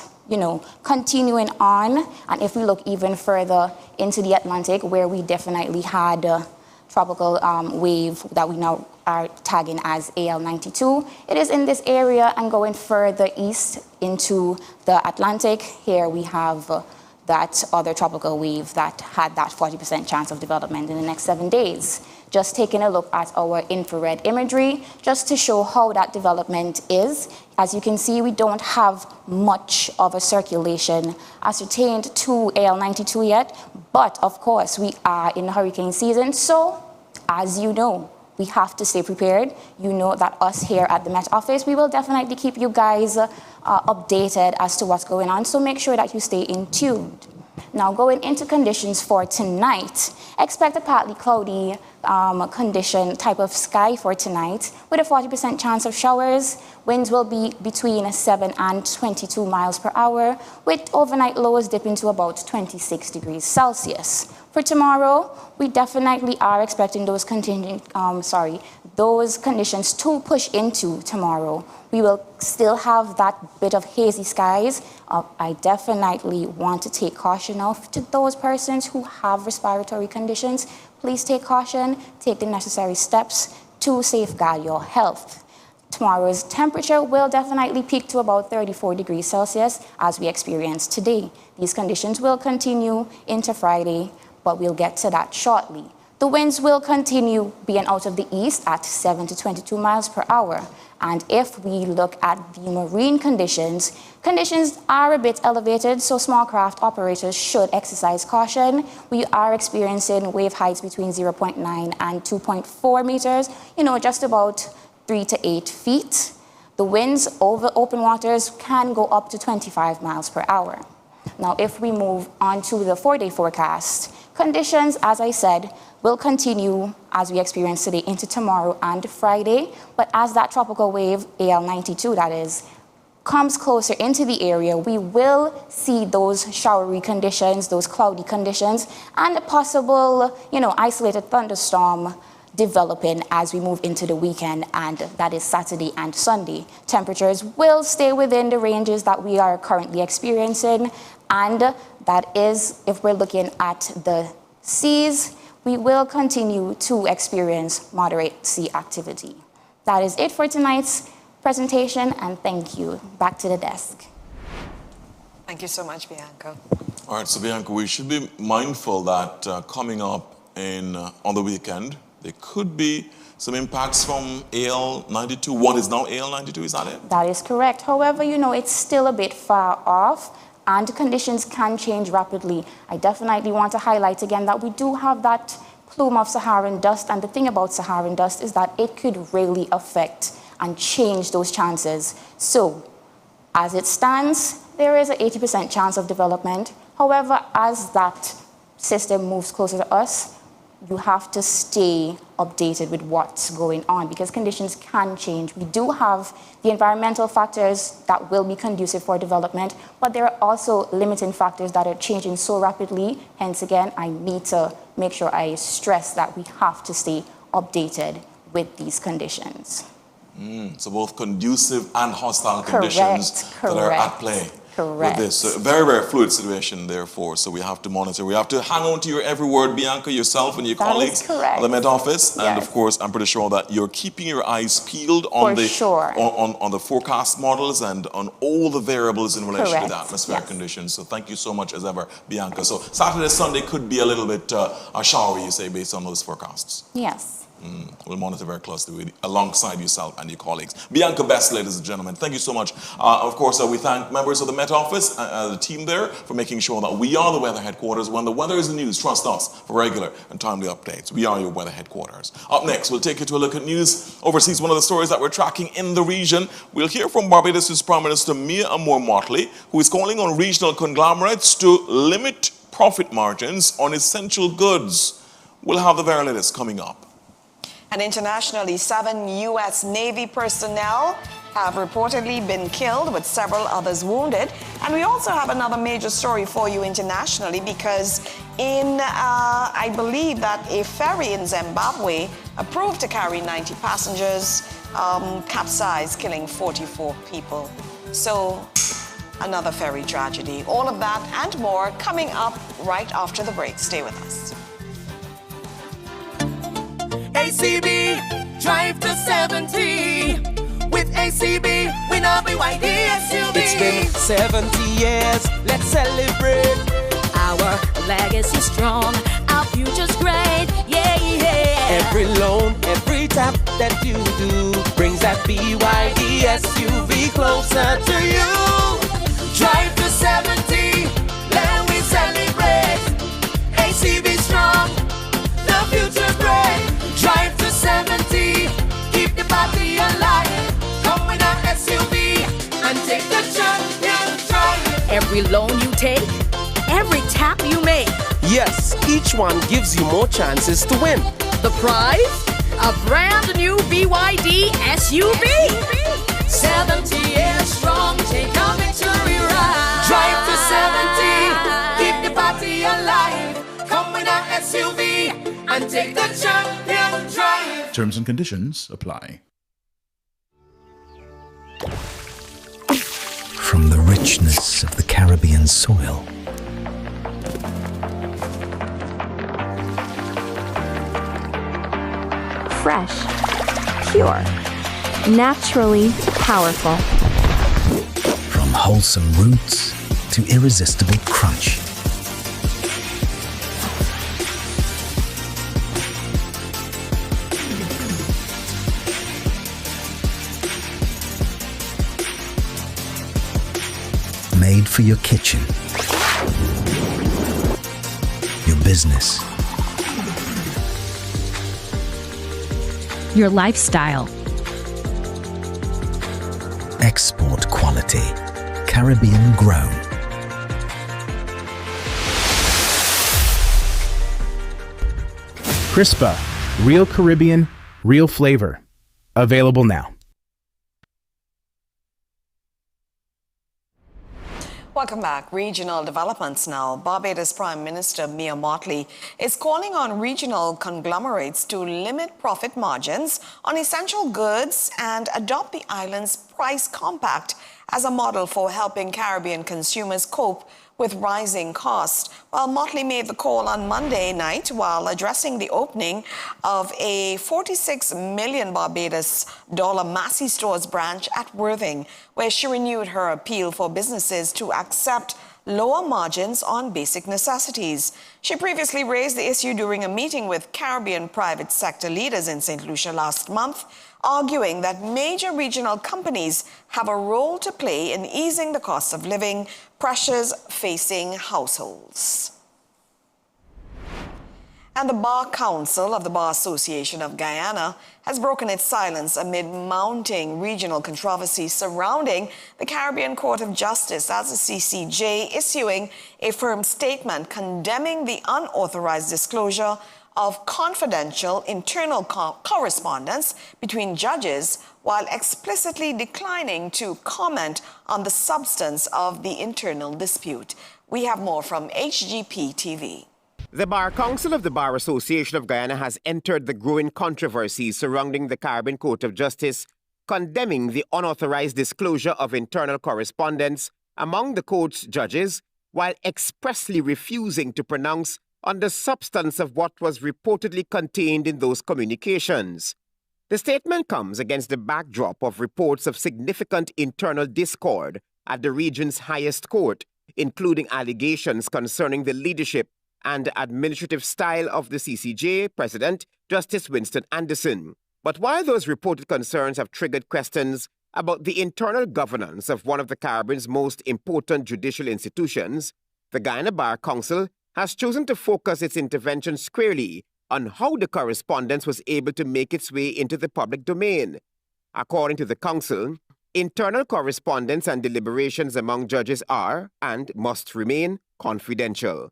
continuing on. And if we look even further into the Atlantic, where we definitely had tropical wave that we now are tagging as AL92. It is in this area and going further east into the Atlantic. Here we have that other tropical wave that had that 40% chance of development in the next 7 days. Just taking a look at our infrared imagery, just to show how that development is. As you can see, we don't have much of a circulation ascertained to AL92 yet, but of course we are in hurricane season, so as you know, we have to stay prepared. You know that us here at the Met Office, we will definitely keep you guys updated as to what's going on, so make sure that you stay in tune. Now, going into conditions for tonight, expect a partly cloudy condition type of sky for tonight with a 40% chance of showers. Winds will be between 7 and 22 miles per hour, with overnight lows dipping to about 26 degrees Celsius. For tomorrow, we definitely are expecting those conditions to push into tomorrow. We will still have that bit of hazy skies. I definitely want to take caution of to those persons who have respiratory conditions. Please take caution, take the necessary steps to safeguard your health. Tomorrow's temperature will definitely peak to about 34 degrees Celsius as we experienced today. These conditions will continue into Friday, but we'll get to that shortly. The winds will continue being out of the east at 7 to 22 miles per hour. And if we look at the marine conditions are a bit elevated, so small craft operators should exercise caution. We are experiencing wave heights between 0.9 and 2.4 meters, just about 3 to 8 feet. The winds over open waters can go up to 25 miles per hour. Now, if we move on to the 4-day forecast, conditions, as I said, will continue as we experience today into tomorrow and Friday. But as that tropical wave, AL92 that is, comes closer into the area, we will see those showery conditions, those cloudy conditions, and a possible, isolated thunderstorm developing as we move into the weekend, and that is Saturday and Sunday. Temperatures will stay within the ranges that we are currently experiencing, and that is, if we're looking at the seas, we will continue to experience moderate sea activity. That is it for tonight's presentation, and thank you. Back to the desk. Thank you so much, Bianca. All right, so Bianca, we should be mindful that coming up on the weekend, there could be some impacts from AL92. What is now AL92, is that it? That is correct. However, it's still a bit far off, and conditions can change rapidly. I definitely want to highlight again that we do have that plume of Saharan dust, and the thing about Saharan dust is that it could really affect and change those chances. So, as it stands, there is an 80% chance of development. However, as that system moves closer to us, you have to stay updated with what's going on because conditions can change. We do have the environmental factors that will be conducive for development, but there are also limiting factors that are changing so rapidly. Hence, again, I need to make sure I stress that we have to stay updated with these conditions. So both conducive and hostile conditions that are at play. Correct. With this very, very fluid situation, therefore. So we have to monitor. We have to hang on to your every word, Bianca, yourself and your colleagues at the Met Office. Yes. And of course, I'm pretty sure that you're keeping your eyes peeled on on the forecast models and on all the variables in relation to the atmospheric conditions. So thank you so much as ever, Bianca. So Saturday, Sunday could be a little bit showery, you say, based on those forecasts. Yes. We'll monitor very closely alongside yourself and your colleagues. Bianca Best, ladies and gentlemen, thank you so much. Of course, we thank members of the Met Office, the team there, for making sure that we are the weather headquarters. When the weather is in the news, trust us for regular and timely updates. We are your weather headquarters. Up next, we'll take you to a look at news overseas. One of the stories that we're tracking in the region. We'll hear from Barbados' Prime Minister Mia Moore-Motley, who is calling on regional conglomerates to limit profit margins on essential goods. We'll have the very latest coming up. And internationally, 7 U.S. Navy personnel have reportedly been killed with several others wounded. And we also have another major story for you internationally because I believe that a ferry in Zimbabwe approved to carry 90 passengers capsized, killing 44 people. So another ferry tragedy. All of that and more coming up right after the break. Stay with us. ACB, drive to 70. With ACB, we know BYD SUV. It's been 70 years, let's celebrate. Our legacy strong, our future's great, yeah, yeah. Every loan, every tap that you do brings that BYD SUV closer to you. Drive to 70, then we celebrate. ACB strong, the future's great. Drive to 70, keep the battery alive. Come with our SUV and take the champion drive. Every loan you take, every tap you make. Yes, each one gives you more chances to win. The prize? A brand new BYD SUV. 70 years strong, take a victory ride. Drive to 70, keep the party alive. Come in our SUV and take the champion drive. Terms and conditions apply. From the richness of the Caribbean soil, fresh, pure, naturally powerful. from wholesome roots to irresistible crunch. Made for your kitchen, your business, Your lifestyle. export quality, Caribbean grown. Crispa, real Caribbean, real flavor. Available now. Welcome back. Regional developments now. Barbados Prime Minister Mia Mottley is calling on regional conglomerates to limit profit margins on essential goods and adopt the island's price compact as a model for helping Caribbean consumers cope with rising costs. Well, Mottley made the call on Monday night while addressing the opening of a $46 million Barbados Massey Stores branch at Worthing, where she renewed her appeal for businesses to accept lower margins on basic necessities. She previously raised the issue during a meeting with Caribbean private sector leaders in St. Lucia last month, arguing that major regional companies have a role to play in easing the cost of living pressures facing households. And the Bar Council of the Bar Association of Guyana has broken its silence amid mounting regional controversy surrounding the Caribbean Court of Justice as the CCJ issuing a firm statement condemning the unauthorized disclosure of confidential internal correspondence between judges while explicitly declining to comment on the substance of the internal dispute. We have more from HGP TV. The Bar Council of the Bar Association of Guyana has entered the growing controversy surrounding the Caribbean Court of Justice, condemning the unauthorized disclosure of internal correspondence among the court's judges while expressly refusing to pronounce on the substance of what was reportedly contained in those communications. The statement comes against the backdrop of reports of significant internal discord at the region's highest court, including allegations concerning the leadership and administrative style of the CCJ President, Justice Winston Anderson. But while those reported concerns have triggered questions about the internal governance of one of the Caribbean's most important judicial institutions, the Guyana Bar Council has chosen to focus its intervention squarely on how the correspondence was able to make its way into the public domain. According to the Council, internal correspondence and deliberations among judges are, and must remain, confidential.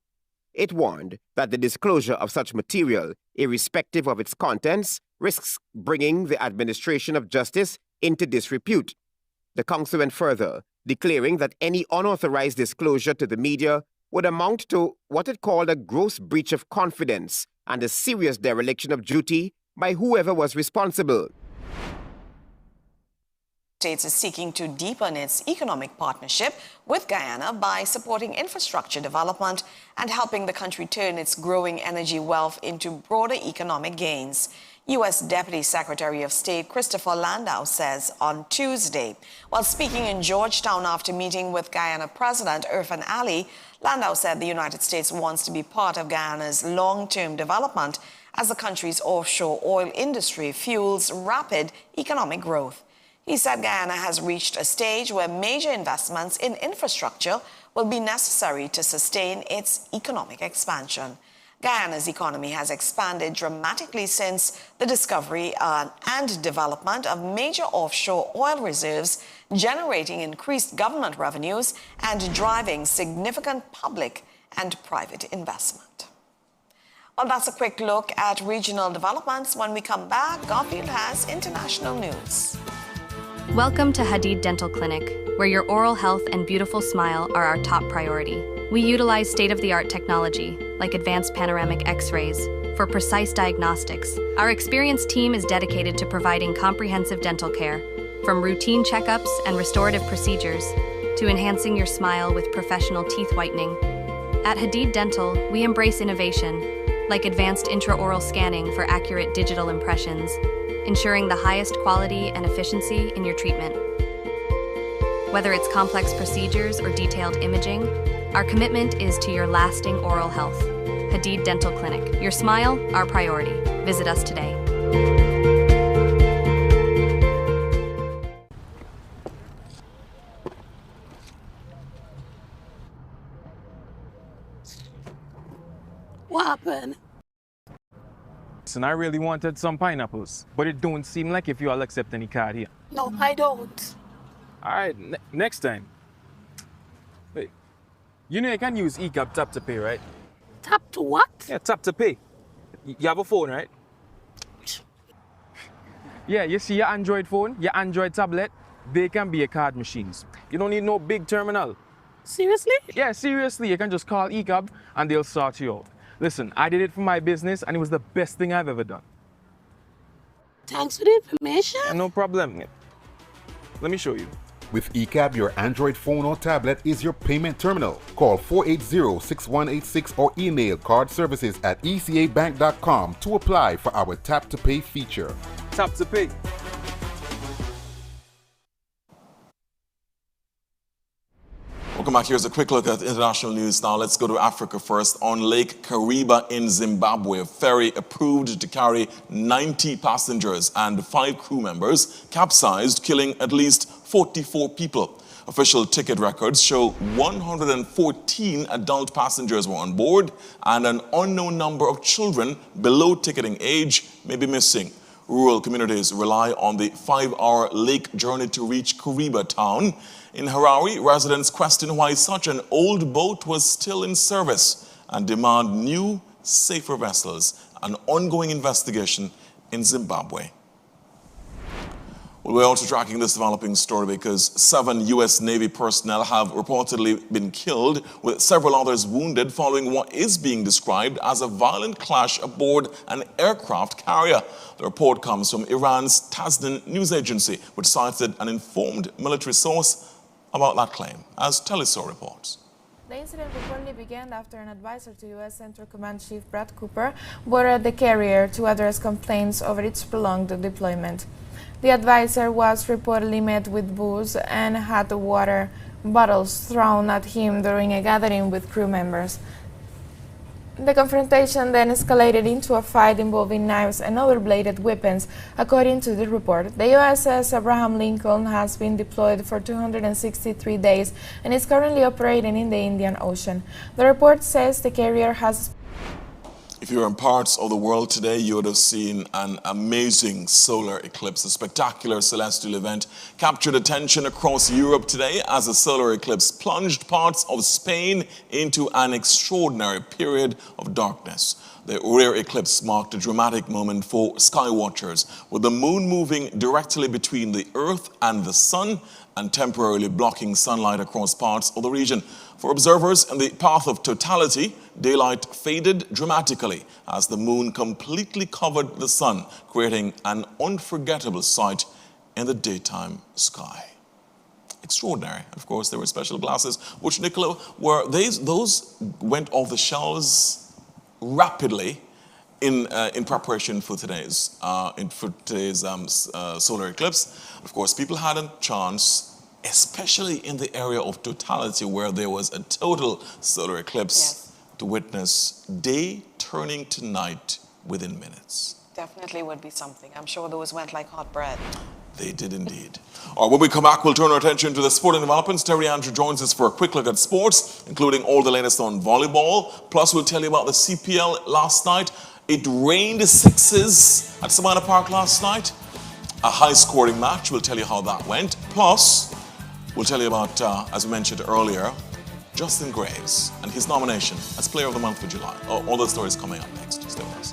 It warned that the disclosure of such material, irrespective of its contents, risks bringing the administration of justice into disrepute. The Council went further, declaring that any unauthorized disclosure to the media would amount to what it called a gross breach of confidence and a serious dereliction of duty by whoever was responsible. States is seeking to deepen its economic partnership with Guyana by supporting infrastructure development and helping the country turn its growing energy wealth into broader economic gains. U.S. Deputy Secretary of State Christopher Landau says on Tuesday. While speaking in Georgetown after meeting with Guyana President Irfan Ali, Landau said the United States wants to be part of Guyana's long-term development as the country's offshore oil industry fuels rapid economic growth. He said Guyana has reached a stage where major investments in infrastructure will be necessary to sustain its economic expansion. Guyana's economy has expanded dramatically since the discovery and development of major offshore oil reserves, generating increased government revenues and driving significant public and private investment. Well, that's a quick look at regional developments. When we come back, Garfield has international news. Welcome to Hadid Dental Clinic, where your oral health and beautiful smile are our top priority. We utilize state-of-the-art technology, like advanced panoramic X-rays, for precise diagnostics. Our experienced team is dedicated to providing comprehensive dental care, from routine checkups and restorative procedures to enhancing your smile with professional teeth whitening. At Hadid Dental, we embrace innovation, like advanced intraoral scanning for accurate digital impressions, ensuring the highest quality and efficiency in your treatment. Whether it's complex procedures or detailed imaging, our commitment is to your lasting oral health. Hadid Dental Clinic. Your smile, our priority. Visit us today. What happened? And I really wanted some pineapples, but it don't seem like if you all accept any card here. No, I don't. All right, next time. Wait, you know you can use ECAP Tap to Pay, right? Tap to what? Yeah, Tap to Pay. You have a phone, right? Yeah, you see your Android phone, your Android tablet, they can be your card machines. You don't need no big terminal. Seriously? Yeah, seriously. You can just call ECAP and they'll sort you out. Listen, I did it for my business and it was the best thing I've ever done. Thanks for the information. Yeah, no problem. Let me show you. With ECAP, your Android phone or tablet is your payment terminal. Call 480-6186 or email cardservices@ecabank.com to apply for our Tap to Pay feature. Tap to Pay. Welcome back. Here's a quick look at international news now. Let's go to Africa first. On Lake Kariba in Zimbabwe, a ferry approved to carry 90 passengers and 5 crew members capsized, killing at least 44 people. Official ticket records show 114 adult passengers were on board and an unknown number of children below ticketing age may be missing. Rural communities rely on the 5-hour lake journey to reach Kariba town. In Harare, residents question why such an old boat was still in service and demand new, safer vessels. An ongoing investigation in Zimbabwe. Well, we're also tracking this developing story because 7 U.S. Navy personnel have reportedly been killed, with several others wounded following what is being described as a violent clash aboard an aircraft carrier. The report comes from Iran's Tasnim news agency, which cited an informed military source about that claim, as Telesaur reports. The incident reportedly began after an advisor to U.S. Central Command Chief Brett Cooper boarded the carrier to address complaints over its prolonged deployment. The advisor was reportedly met with booze and had water bottles thrown at him during a gathering with crew members. The confrontation then escalated into a fight involving knives and other bladed weapons, according to the report. The USS Abraham Lincoln has been deployed for 263 days and is currently operating in the Indian Ocean. The report says the carrier has... If you're in parts of the world today, you would have seen an amazing solar eclipse. A spectacular celestial event captured attention across Europe today as the solar eclipse plunged parts of Spain into an extraordinary period of darkness. The rare eclipse marked a dramatic moment for sky watchers, with the moon moving directly between the Earth and the Sun and temporarily blocking sunlight across parts of the region. For observers in the path of totality, daylight faded dramatically as the moon completely covered the sun, creating an unforgettable sight in the daytime sky. Extraordinary. Of course, there were special glasses, which, Nicola, those went off the shelves rapidly in preparation for today's solar eclipse. Of course, people had a chance, especially in the area of totality where there was a total solar eclipse, to witness day turning to night within minutes. Definitely would be something. I'm sure those went like hot bread. They did indeed. All right, when we come back, we'll turn our attention to the sporting developments. Terry Andrew joins us for a quick look at sports, including all the latest on volleyball. Plus, we'll tell you about the CPL last night. It rained sixes at Savannah Park last night. A high-scoring match. We'll tell you how that went. Plus, we'll tell you about, as we mentioned earlier, Justin Graves and his nomination as Player of the Month for July. All those stories coming up next. Stay with us.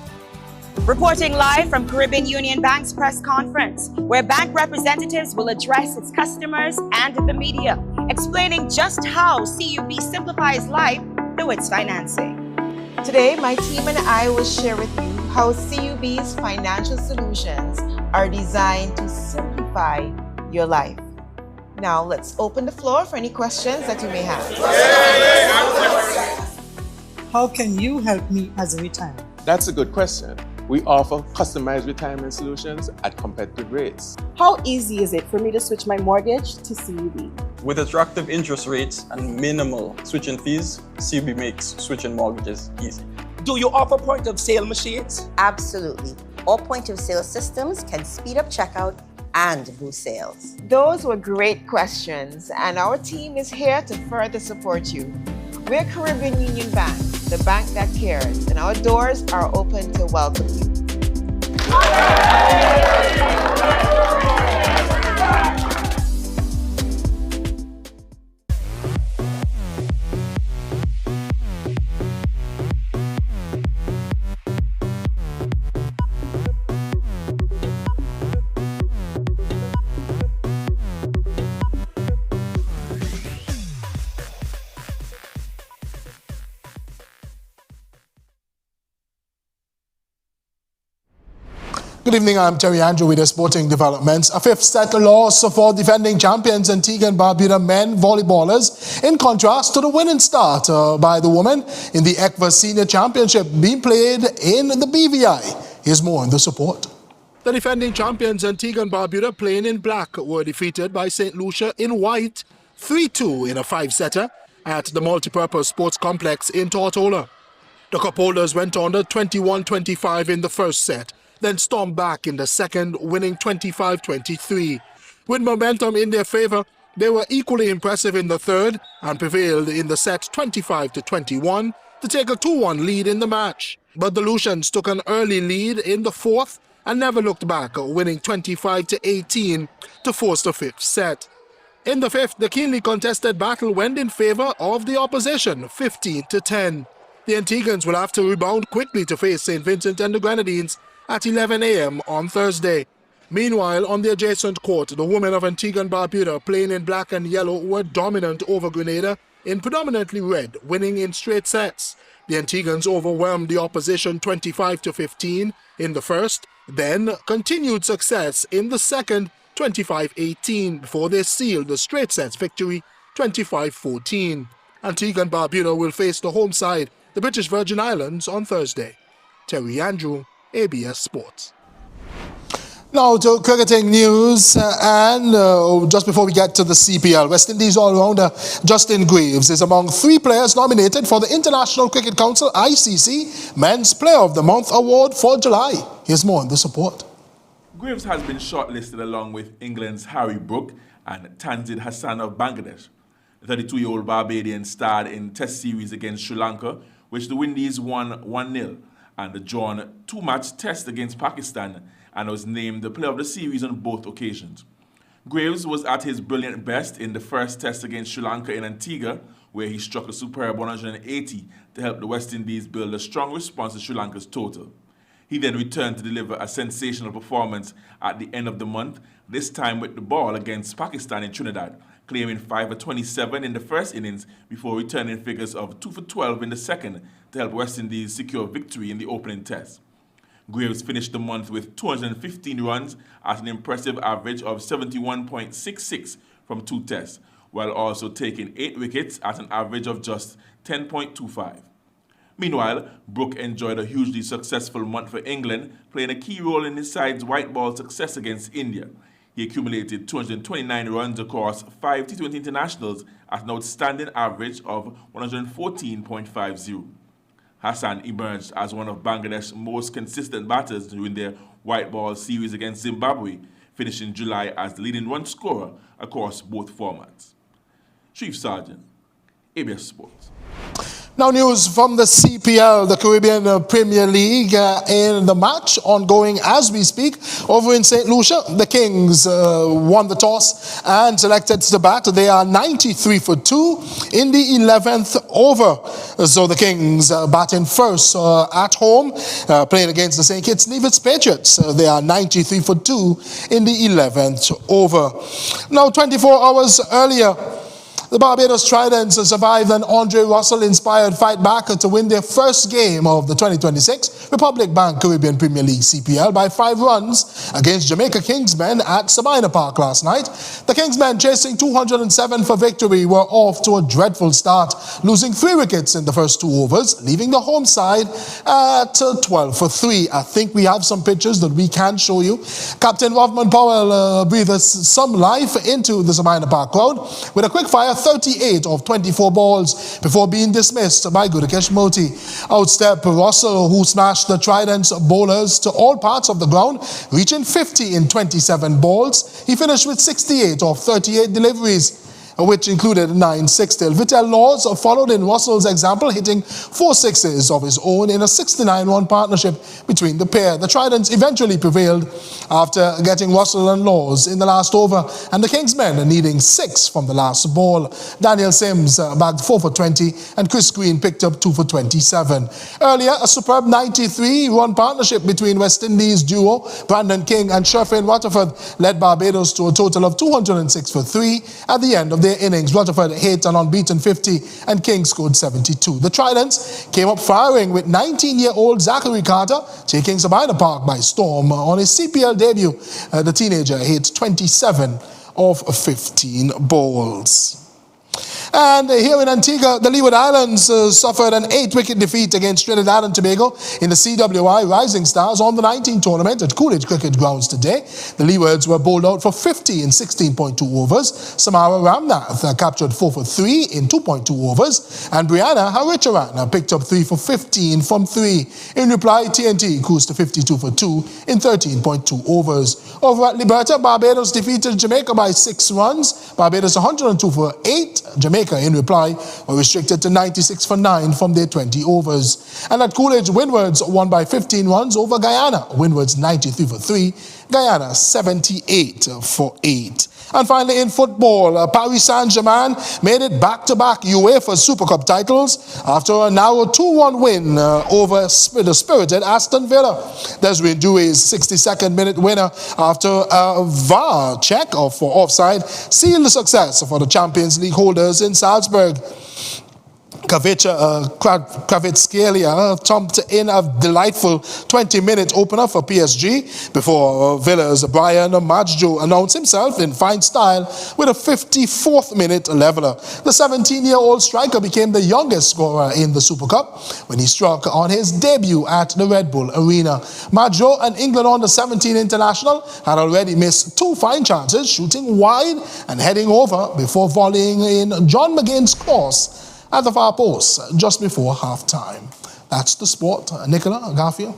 Reporting live from Caribbean Union Bank's press conference, where bank representatives will address its customers and the media, explaining just how CUB simplifies life through its financing. Today, my team and I will share with you how CUB's financial solutions are designed to simplify your life. Now, let's open the floor for any questions that you may have. How can you help me as a retiree? That's a good question. We offer customized retirement solutions at competitive rates. How easy is it for me to switch my mortgage to CUB? With attractive interest rates and minimal switching fees, CUB makes switching mortgages easy. Do you offer point-of-sale machines? Absolutely. All point-of-sale systems can speed up checkout and boost sales. Those were great questions, and our team is here to further support you. We're Caribbean Union Bank, the bank that cares, and our doors are open to welcome you. Good evening, I'm Terry Andrew with the sporting developments. A fifth set loss for defending champions Antigua and Barbuda men volleyballers, in contrast to the winning start by the women in the ECVA Senior Championship being played in the BVI. Here's more on the support. The defending champions Antigua and Barbuda, playing in black, were defeated by St. Lucia in white 3-2 in a five-setter at the Multipurpose Sports Complex in Tortola. The cup holders went under 21-25 in the first set, then stormed back in the second, winning 25-23. With momentum in their favor, they were equally impressive in the third and prevailed in the set 25-21 to take a 2-1 lead in the match. But the Lucians took an early lead in the fourth and never looked back, winning 25-18 to force the fifth set. In the fifth, the keenly contested battle went in favor of the opposition, 15-10. The Antiguans will have to rebound quickly to face St. Vincent and the Grenadines at 11 a.m. on Thursday. Meanwhile, on the adjacent court, the women of Antigua and Barbuda, playing in black and yellow, were dominant over Grenada in predominantly red, winning in straight sets. The Antiguans overwhelmed the opposition 25-15 in the first, then continued success in the second, 25-18, before they sealed the straight sets victory 25-14. Antigua and Barbuda will face the home side, the British Virgin Islands, on Thursday. Terry Andrew, ABS Sports. Now to cricketing news, just before we get to the CPL, West Indies all-rounder Justin Graves is among 3 players nominated for the International Cricket Council ICC Men's Player of the Month Award for July. Here's more on the support. Graves has been shortlisted along with England's Harry Brook and Tanzid Hassan of Bangladesh. The 32-year-old Barbadian starred in Test series against Sri Lanka, which the Windies won 1-0. And drawn 2-match test against Pakistan and was named the player of the series on both occasions. Graves was at his brilliant best in the first test against Sri Lanka in Antigua, where he struck a superb 180 to help the West Indies build a strong response to Sri Lanka's total. He then returned to deliver a sensational performance at the end of the month, this time with the ball against Pakistan in Trinidad, claiming 5 for 27 in the first innings before returning figures of 2 for 12 in the second to help West Indies secure victory in the opening test. Graves finished the month with 215 runs at an impressive average of 71.66 from 2 tests, while also taking 8 wickets at an average of just 10.25. Meanwhile, Brook enjoyed a hugely successful month for England, playing a key role in his side's white ball success against India. He accumulated 229 runs across 5 T20 internationals at an outstanding average of 114.50. Hassan emerged as one of Bangladesh's most consistent batters during their white ball series against Zimbabwe, finishing July as the leading run scorer across both formats. Chief Sergeant, ABS Sports. Now news from the CPL, the Caribbean Premier League, in the match ongoing as we speak over in St. Lucia. The Kings won the toss and selected to bat. They are 93 for 2 in the 11th over. So the Kings batting first at home, playing against the St. Kitts Nevis Patriots. They are 93 for 2 in the 11th over. Now 24 hours earlier, the Barbados Tridents survived an Andre Russell-inspired fight back to win their first game of the 2026 Republic Bank Caribbean Premier League CPL by 5 runs against Jamaica Kingsmen at Sabina Park last night. The Kingsmen, chasing 207 for victory, were off to a dreadful start, losing 3 wickets in the first 2 overs, leaving the home side at 12 for 3. I think we have some pictures that we can show you. Captain Rovman Powell breathed some life into the Sabina Park crowd with a quick-fire 38 of 24 balls before being dismissed by Gudakesh Moti. Outstep Russell, who smashed the Tridents bowlers to all parts of the ground, reaching 50 in 27 balls. He finished with 68 of 38 deliveries, which included 9 sixties. Vittel Laws followed in Russell's example, hitting 4 sixes of his own in a 69-run partnership between the pair. The Tridents eventually prevailed after getting Russell and Laws in the last over, and the Kingsmen needing 6 from the last ball. Daniel Sims bagged 4 for 20, and Chris Green picked up 2 for 27. Earlier, a superb 93-run partnership between West Indies duo Brandon King and Sherfane Waterford led Barbados to a total of 206 for 3 at the end of their innings. Waterford hit an unbeaten 50 and King scored 72. The Tridents came up firing with 19-year-old Zachary Carter taking Sabina Park by storm. On his CPL debut, the teenager hit 27 of 15 balls. And here in Antigua, the Leeward Islands suffered an 8-wicket defeat against Trinidad and Tobago in the CWI Rising Stars on the 19 tournament at Coolidge Cricket Grounds today. The Leewards were bowled out for 50 in 16.2 overs. Samara Ramnath captured 4 for 3 in 2.2 overs. And Brianna Haricharan picked up 3 for 15 from 3. In reply, TNT cruised to 52 for 2 in 13.2 overs. Over at Liberta, Barbados defeated Jamaica by 6 runs. Barbados 102 for 8. Jamaica, in reply, were restricted to 96 for 9 from their 20 overs. And at Coolidge, Windwards won by 15 runs over Guyana. Windwards 93 for 3, Guyana 78 for 8. And finally, in football, Paris Saint-Germain made it back-to-back UEFA Super Cup titles after a narrow 2-1 win over the spirited Aston Villa. Desiree Doué's 62nd minute winner after a VAR check for offside sealed the success for the Champions League holders in Salzburg. Kvaratskhelia thumped in a delightful 20-minute opener for PSG before Villa's Brian Majjo announced himself in fine style with a 54th minute leveler. The 17-year-old striker became the youngest scorer in the Super Cup when he struck on his debut at the Red Bull Arena. Majjo, an England under-17 international, had already missed 2 fine chances, shooting wide and heading over before volleying in John McGinn's cross at the far post just before half-time. That's the sport. Nicola, Garfield.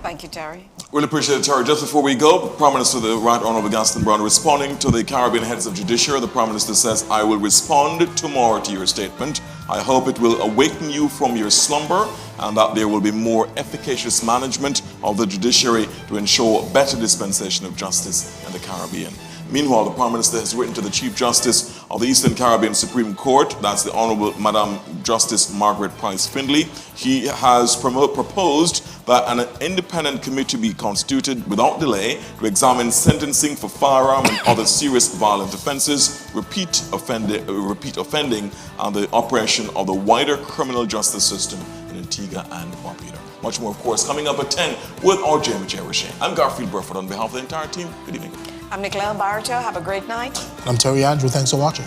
Thank you, Terry. Really appreciate it, Terry. Just before we go, Prime Minister, the Right Honourable Gaston Brown, responding to the Caribbean heads of judiciary. The Prime Minister says, I will respond tomorrow to your statement. I hope it will awaken you from your slumber and that there will be more efficacious management of the judiciary to ensure better dispensation of justice in the Caribbean. Meanwhile, the Prime Minister has written to the Chief Justice of the Eastern Caribbean Supreme Court, that's the Honourable Madam Justice Margaret Price Findlay. He has proposed that an independent committee be constituted without delay to examine sentencing for firearm and other serious violent offences, repeat offending, and the operation of the wider criminal justice system in Antigua and Barbuda. Much more, of course, coming up at 10 with our Jamie Cherishane. I'm Garfield Burford on behalf of the entire team. Good evening. I'm Nicola Barito. Have a great night. I'm Terry Andrew. Thanks for watching.